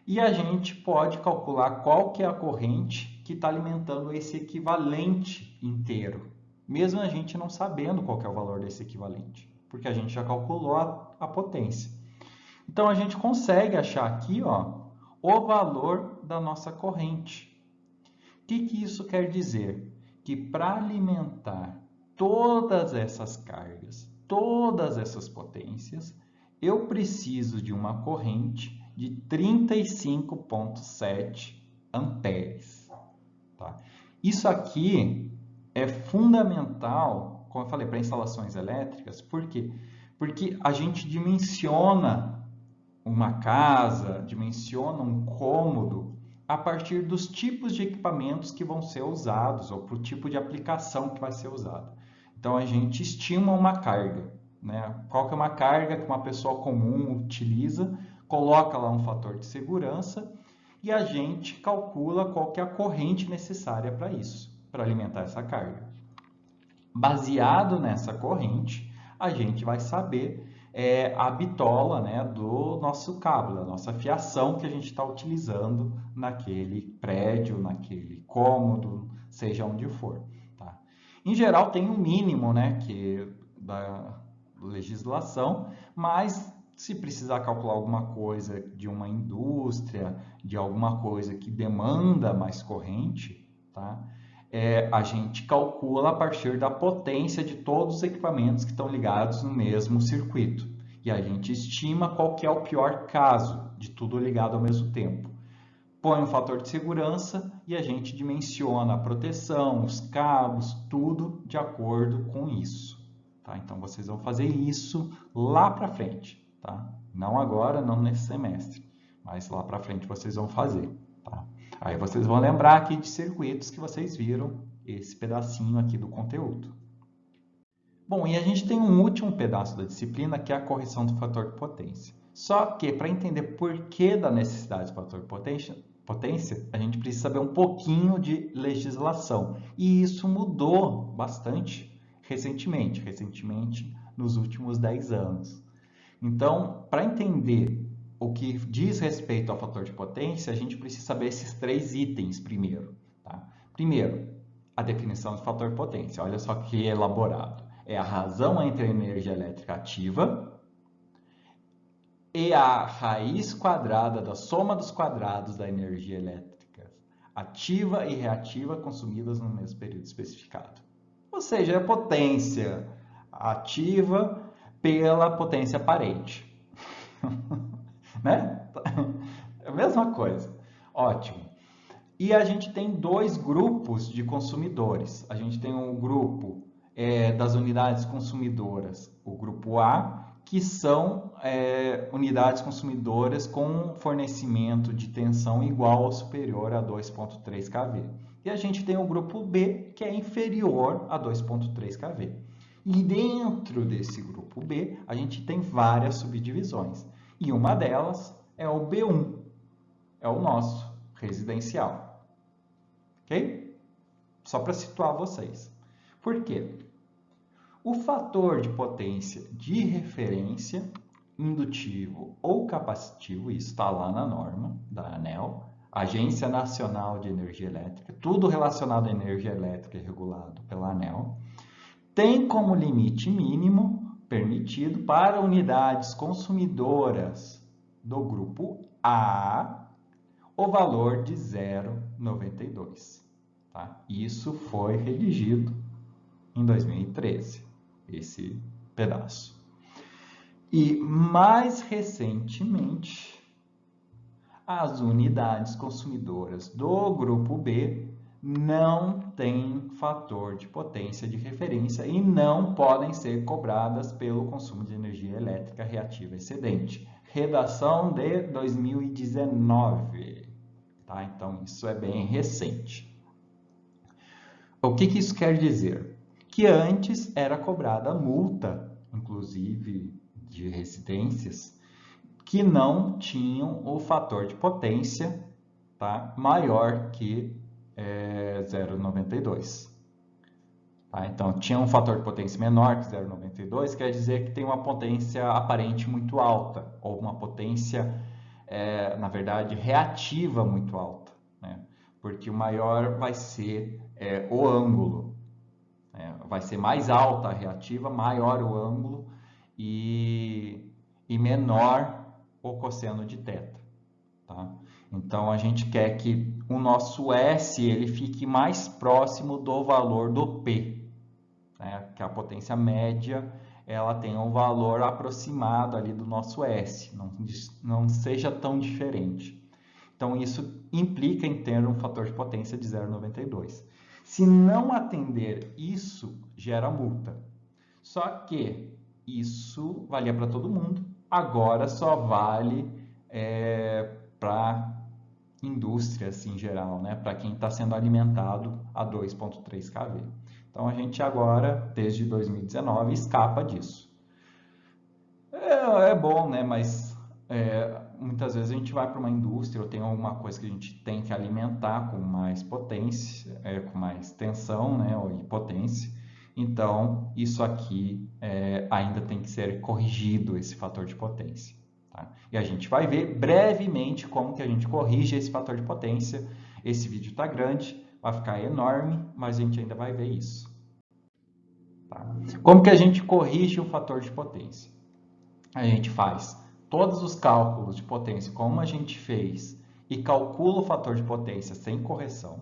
E a gente pode calcular qual que é a corrente que está alimentando esse equivalente inteiro. Mesmo a gente não sabendo qual que é o valor desse equivalente. Porque a gente já calculou a potência. Então, a gente consegue achar aqui, ó, o valor da nossa corrente. O que isso quer dizer? Que para alimentar todas essas cargas, todas essas potências, eu preciso de uma corrente de 35,7 amperes. Tá? Isso aqui é fundamental como eu falei, para instalações elétricas. Por quê? Porque a gente dimensiona uma casa, dimensiona um cômodo a partir dos tipos de equipamentos que vão ser usados ou para o tipo de aplicação que vai ser usado. Então, a gente estima uma carga, né? Qual que é uma carga que uma pessoa comum utiliza, coloca lá um fator de segurança e a gente calcula qual que é a corrente necessária para isso, para alimentar essa carga. Baseado nessa corrente, a gente vai saber a bitola, né, do nosso cabo, da nossa fiação que a gente está utilizando naquele prédio, naquele cômodo, seja onde for. Tá? Em geral, tem um mínimo, né, da legislação, mas se precisar calcular alguma coisa de uma indústria, de alguma coisa que demanda mais corrente, tá? A gente calcula a partir da potência de todos os equipamentos que estão ligados no mesmo circuito. E a gente estima qual que é o pior caso de tudo ligado ao mesmo tempo. Põe um fator de segurança e a gente dimensiona a proteção, os cabos, tudo de acordo com isso. Tá? Então, vocês vão fazer isso lá para frente. Tá? Não agora, não nesse semestre, mas lá para frente vocês vão fazer. Tá? Aí vocês vão lembrar aqui de circuitos que vocês viram esse pedacinho aqui do conteúdo. Bom, e a gente tem um último pedaço da disciplina que é a correção do fator de potência. Só que para entender por que da necessidade do fator de potência, a gente precisa saber um pouquinho de legislação. E isso mudou bastante recentemente nos últimos 10 anos. Então, para entender o que diz respeito ao fator de potência, a gente precisa saber esses 3 itens primeiro. Tá? Primeiro, a definição do fator de potência. Olha só que elaborado. É a razão entre a energia elétrica ativa e a raiz quadrada da soma dos quadrados da energia elétrica ativa e reativa consumidas no mesmo período especificado. Ou seja, é a potência ativa pela potência aparente. Né? É a mesma coisa. Ótimo. E a gente tem 2 grupos de consumidores. A gente tem um grupo das unidades consumidoras, o grupo A, que são unidades consumidoras com fornecimento de tensão igual ou superior a 2,3 kV. E a gente tem o grupo B, que é inferior a 2,3 kV. E dentro desse grupo B, a gente tem várias subdivisões. E uma delas é o B1, é o nosso residencial. Ok? Só para situar vocês. Por quê? O fator de potência de referência, indutivo ou capacitivo, isso está lá na norma da ANEEL, Agência Nacional de Energia Elétrica, tudo relacionado à energia elétrica é regulado pela ANEEL, tem como limite mínimo permitido para unidades consumidoras do grupo A o valor de 0,92. Tá? Isso foi redigido em 2013, esse pedaço. E mais recentemente, as unidades consumidoras do grupo B não têm fator de potência de referência e não podem ser cobradas pelo consumo de energia elétrica reativa excedente. Redação de 2019. Tá? Então, isso é bem recente. O que isso quer dizer? Que antes era cobrada multa, inclusive de residências, que não tinham o fator de potência, tá, maior que 0,92. Tá? Então, tinha um fator de potência menor que 0,92, quer dizer que tem uma potência aparente muito alta, ou uma potência, na verdade, reativa muito alta, né? Porque o maior vai ser o ângulo. Vai ser mais alta a reativa, maior o ângulo e menor o cosseno de θ. Tá? Então, a gente quer que o nosso S ele fique mais próximo do valor do P, né? Que a potência média ela tenha um valor aproximado ali do nosso S, não seja tão diferente. Então, isso implica em ter um fator de potência de 0,92. Se não atender isso, gera multa. Só que isso valia para todo mundo, agora só vale para indústria assim, em geral, né? Para quem está sendo alimentado a 2,3 kV. Então a gente agora, desde 2019, escapa disso. É bom, né? Mas muitas vezes a gente vai para uma indústria ou tem alguma coisa que a gente tem que alimentar com mais potência, com mais tensão, né? E potência. Então, isso aqui ainda tem que ser corrigido, esse fator de potência. Tá? E a gente vai ver brevemente como que a gente corrige esse fator de potência. Esse vídeo está grande, vai ficar enorme, mas a gente ainda vai ver isso. Tá? Como que a gente corrige o fator de potência? A gente faz todos os cálculos de potência como a gente fez e calcula o fator de potência sem correção.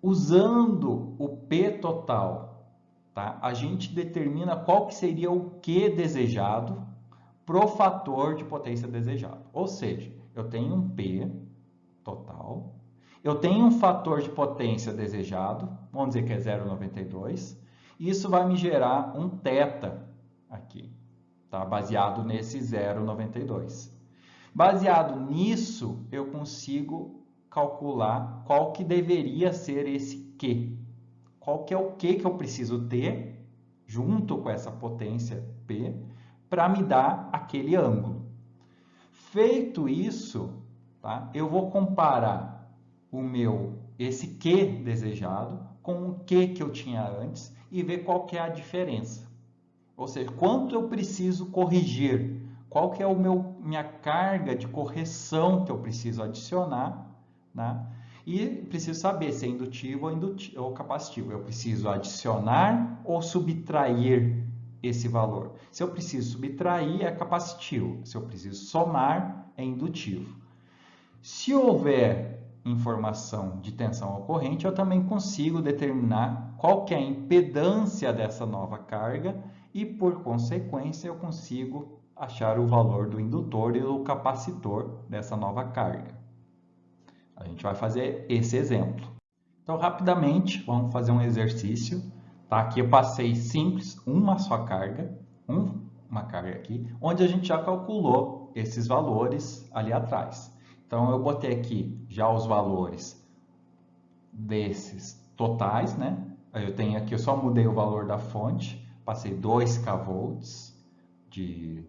Usando o P total, tá? A gente determina qual que seria o Q desejado para o fator de potência desejado. Ou seja, eu tenho um P total, eu tenho um fator de potência desejado, vamos dizer que é 0,92, e isso vai me gerar um θ aqui, tá? Baseado nesse 0,92. Baseado nisso, eu consigo calcular qual que deveria ser esse Q. Qual que é o Q que eu preciso ter junto com essa potência P para me dar aquele ângulo. Feito isso, tá? Eu vou comparar esse Q desejado com o Q que eu tinha antes e ver qual que é a diferença. Ou seja, quanto eu preciso corrigir, qual que é minha carga de correção que eu preciso adicionar, né? E preciso saber se é indutivo ou capacitivo. Eu preciso adicionar ou subtrair esse valor. Se eu preciso subtrair, é capacitivo. Se eu preciso somar, é indutivo. Se houver informação de tensão ao corrente, eu também consigo determinar qual que é a impedância dessa nova carga e, por consequência, eu consigo achar o valor do indutor e do capacitor dessa nova carga. A gente vai fazer esse exemplo. Então, rapidamente, vamos fazer um exercício. Tá? Aqui eu passei simples, uma só carga, uma carga aqui, onde a gente já calculou esses valores ali atrás. Então, eu botei aqui já os valores desses totais, né? Eu tenho aqui, eu só mudei o valor da fonte, passei 2 kV de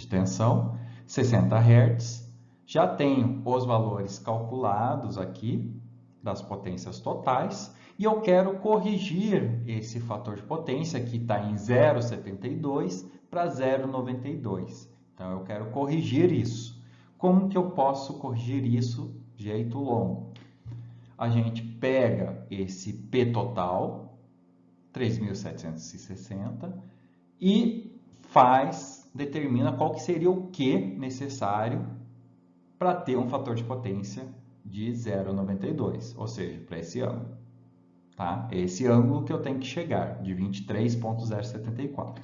tensão, 60 Hz. Já tenho os valores calculados aqui das potências totais e eu quero corrigir esse fator de potência que está em 0,72 para 0,92. Então, eu quero corrigir isso. Como que eu posso corrigir isso de jeito longo? A gente pega esse P total, 3.760, e determina qual que seria o Q necessário para ter um fator de potência de 0,92, ou seja, para esse ângulo. Tá? É esse ângulo que eu tenho que chegar, de 23,074.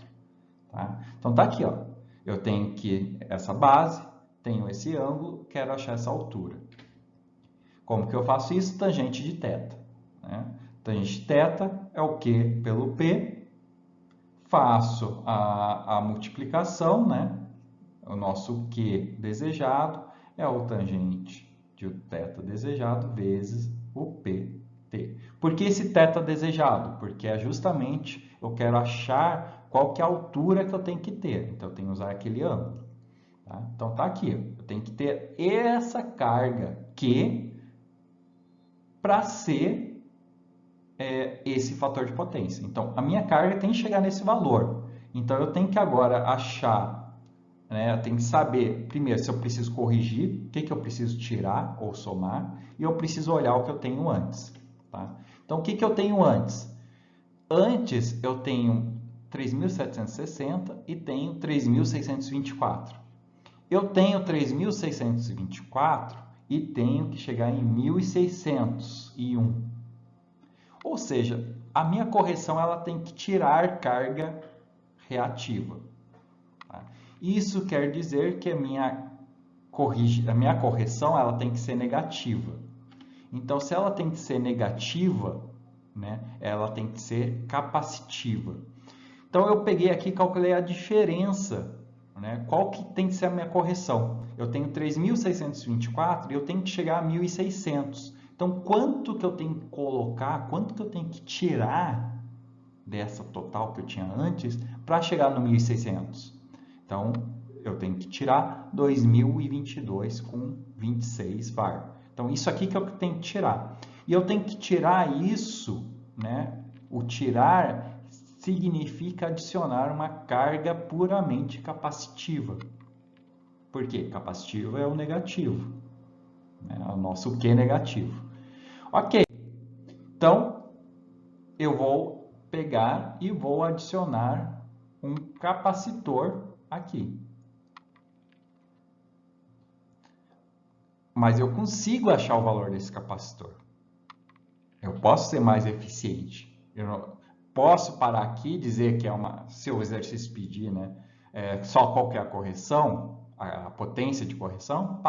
Tá? Então, tá aqui, ó. Eu tenho essa base, tenho esse ângulo, quero achar essa altura. Como que eu faço isso? Tangente de θ. Né? Tangente de θ é o Q pelo P. Faço a multiplicação, né? O nosso Q desejado é o tangente de θ desejado vezes o PT. Por que esse θ desejado? Porque é justamente eu quero achar qual que é a altura que eu tenho que ter. Então, eu tenho que usar aquele ângulo. Tá? Então, tá aqui. Eu tenho que ter essa carga Q para ser esse fator de potência. Então, a minha carga tem que chegar nesse valor. Então, eu tenho que agora achar, né, eu tenho que saber, primeiro, se eu preciso corrigir, o que eu preciso tirar ou somar, e eu preciso olhar o que eu tenho antes. Tá? Então, o que eu tenho antes? Antes, eu tenho 3.760 e tenho 3.624. Eu tenho 3.624 e tenho que chegar em 1.601. Ou seja, a minha correção ela tem que tirar carga reativa. Tá? Isso quer dizer que a minha correção ela tem que ser negativa. Então, se ela tem que ser negativa, né, ela tem que ser capacitiva. Então, eu peguei aqui e calculei a diferença, né, qual que tem que ser a minha correção. Eu tenho 3.624 e eu tenho que chegar a 1.600. Então, quanto que eu tenho que colocar, quanto que eu tenho que tirar dessa total que eu tinha antes para chegar no 1.600? Então, eu tenho que tirar 2.022 com 26 var. Então, isso aqui que eu tenho que tirar. E eu tenho que tirar isso, né? O tirar significa adicionar uma carga puramente capacitiva. Por quê? Capacitiva é o negativo, né? O nosso Q negativo. Ok. Então, eu vou pegar e vou adicionar um capacitor aqui. Mas eu consigo achar o valor desse capacitor. Eu posso ser mais eficiente. Eu não posso parar aqui e dizer que é uma... Se o exercício pedir, né, só qual que é a correção, a potência de correção,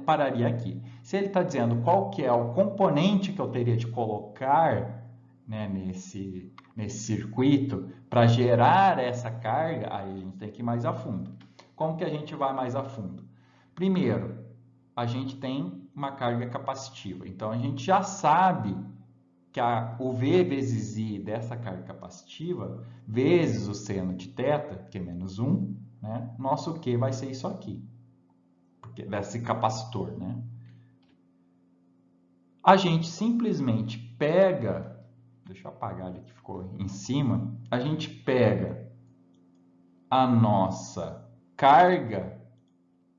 pararia aqui. Se ele está dizendo qual que é o componente que eu teria de colocar, né, nesse circuito para gerar essa carga, aí a gente tem que ir mais a fundo. Como que a gente vai mais a fundo? Primeiro, a gente tem uma carga capacitiva. Então, a gente já sabe que o V vezes I dessa carga capacitiva, vezes o seno de θ, que é menos 1, né? Nosso Q vai ser isso aqui, porque desse capacitor, né? A gente simplesmente pega, deixa eu apagar ali que ficou em cima, a gente pega a nossa carga,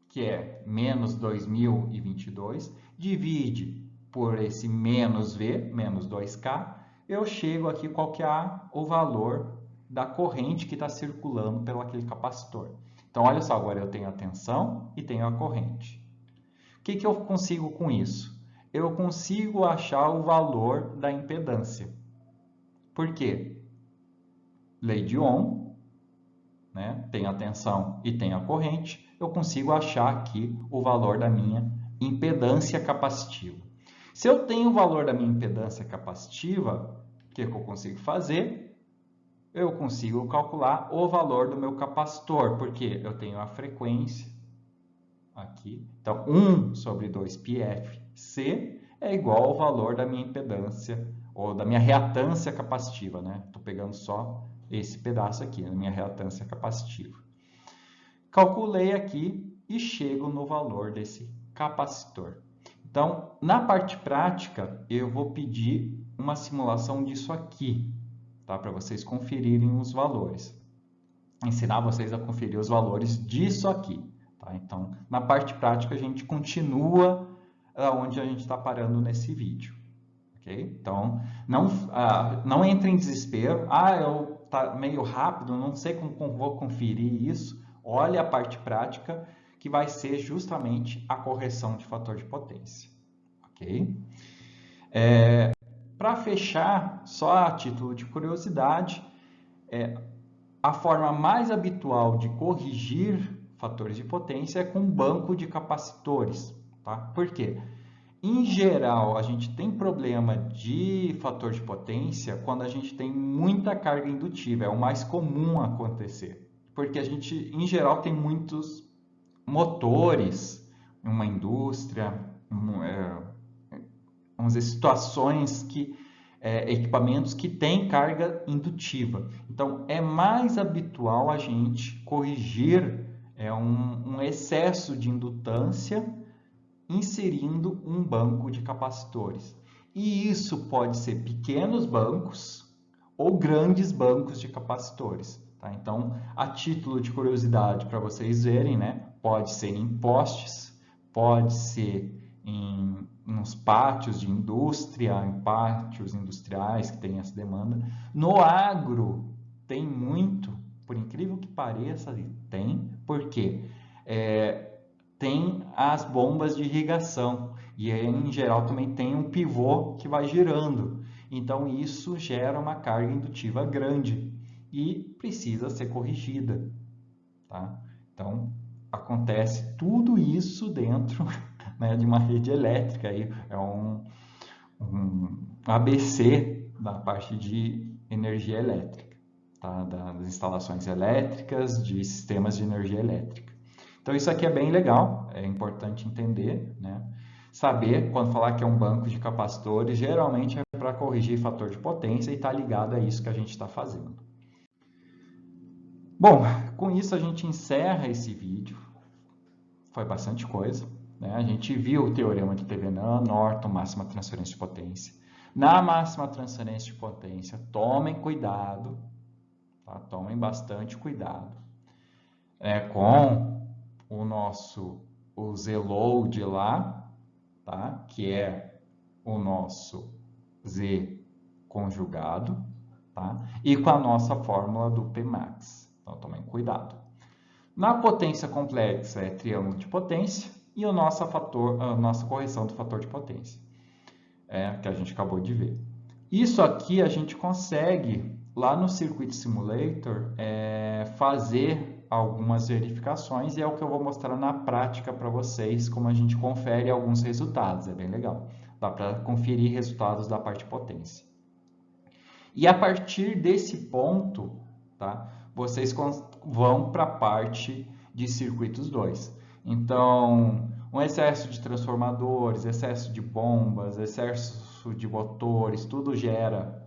que é menos 2.022, divide por esse menos V, menos 2K, eu chego aqui qual que é o valor da corrente que está circulando pelo aquele capacitor. Então, olha só, agora eu tenho a tensão e tenho a corrente. O que eu consigo com isso? Eu consigo achar o valor da impedância. Por quê? Lei de Ohm, né? Tem a tensão e tem a corrente, eu consigo achar aqui o valor da minha impedância capacitiva. Se eu tenho o valor da minha impedância capacitiva, o que eu consigo fazer? Eu consigo calcular o valor do meu capacitor, porque eu tenho a frequência aqui. Então, 1 sobre 2πfc é igual ao valor da minha impedância, ou da minha reatância capacitiva, né? Estou pegando só esse pedaço aqui, a minha reatância capacitiva. Calculei aqui e chego no valor desse capacitor. Então, na parte prática, eu vou pedir uma simulação disso aqui, tá? Para vocês conferirem os valores. Ensinar vocês a conferir os valores disso aqui, tá? Então, na parte prática, a gente continua onde a gente está parando nesse vídeo. Okay? Então, não entre em desespero. Tá meio rápido, não sei como vou conferir isso. Olhe a parte prática, que vai ser justamente a correção de fator de potência. Ok? Para fechar, só a título de curiosidade, a forma mais habitual de corrigir fatores de potência é com banco de capacitores. Tá? Por quê? Em geral, a gente tem problema de fator de potência quando a gente tem muita carga indutiva. É o mais comum acontecer. Porque a gente, em geral, tem muitos motores em uma indústria, vamos dizer, situações equipamentos que têm carga indutiva. Então, é mais habitual a gente corrigir um excesso de indutância inserindo um banco de capacitores. E isso pode ser pequenos bancos ou grandes bancos de capacitores. Tá? Então, a título de curiosidade para vocês verem, né? Pode ser em postes, pode ser nos pátios de indústria, em pátios industriais que tem essa demanda. No agro tem muito, por incrível que pareça, tem, porque tem as bombas de irrigação e em geral também tem um pivô que vai girando. Então isso gera uma carga indutiva grande e precisa ser corrigida. Tá? Então acontece tudo isso dentro, né, de uma rede elétrica. Aí um ABC da parte de energia elétrica, tá? Das instalações elétricas, de sistemas de energia elétrica. Então, isso aqui é bem legal, é importante entender, né? Saber, quando falar que é um banco de capacitores, geralmente é para corrigir fator de potência e está ligado a isso que a gente está fazendo. Bom, com isso a gente encerra esse vídeo. Foi bastante coisa, né? A gente viu o teorema de Thevenin, Norton, máxima transferência de potência. Na máxima transferência de potência, tomem cuidado, tá? Tomem bastante cuidado com o Z-load lá, tá? Que é o nosso Z conjugado, tá? E com a nossa fórmula do Pmax. Então, tomem cuidado. Na potência complexa é triângulo de potência e a nossa correção do fator de potência, que a gente acabou de ver. Isso aqui a gente consegue, lá no Circuit Simulator, fazer algumas verificações e é o que eu vou mostrar na prática para vocês, como a gente confere alguns resultados, é bem legal. Dá para conferir resultados da parte de potência. E a partir desse ponto, tá, vocês vão para a parte de circuitos 2. Então, um excesso de transformadores, excesso de bombas, excesso de motores, tudo gera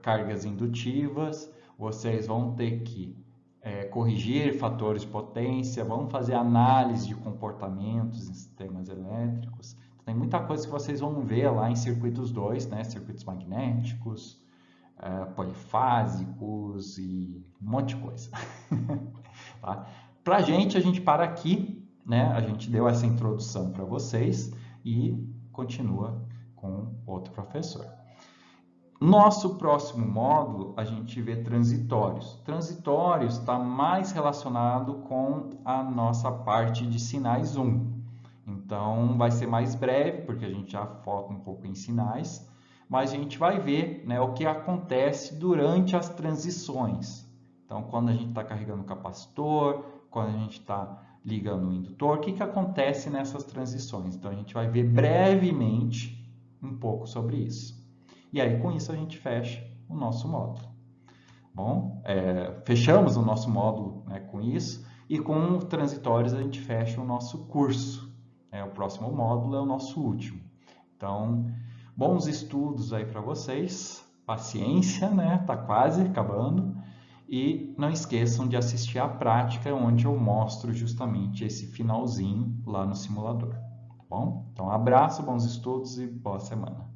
cargas indutivas. Vocês vão ter que corrigir fatores de potência, vão fazer análise de comportamentos em sistemas elétricos. Tem muita coisa que vocês vão ver lá em circuitos 2, né? Circuitos magnéticos, polifásicos e um monte de coisa. Tá? Para a gente para aqui, né? A gente deu essa introdução para vocês e continua com outro professor. Nosso próximo módulo, a gente vê transitórios. Transitórios está mais relacionado com a nossa parte de sinais 1. Então, vai ser mais breve, porque a gente já foca um pouco em sinais, mas a gente vai ver, né, o que acontece durante as transições. Então, quando a gente está carregando o capacitor, quando a gente está ligando o indutor, o que acontece nessas transições? Então, a gente vai ver brevemente um pouco sobre isso. E aí, com isso, a gente fecha o nosso módulo. Bom, fechamos o nosso módulo, né, com isso, e com transitórios a gente fecha o nosso curso. O próximo módulo é o nosso último. Então, bons estudos aí para vocês, paciência, né? Tá quase acabando. E não esqueçam de assistir a prática, onde eu mostro justamente esse finalzinho lá no simulador. Tá bom? Então, um abraço, bons estudos e boa semana.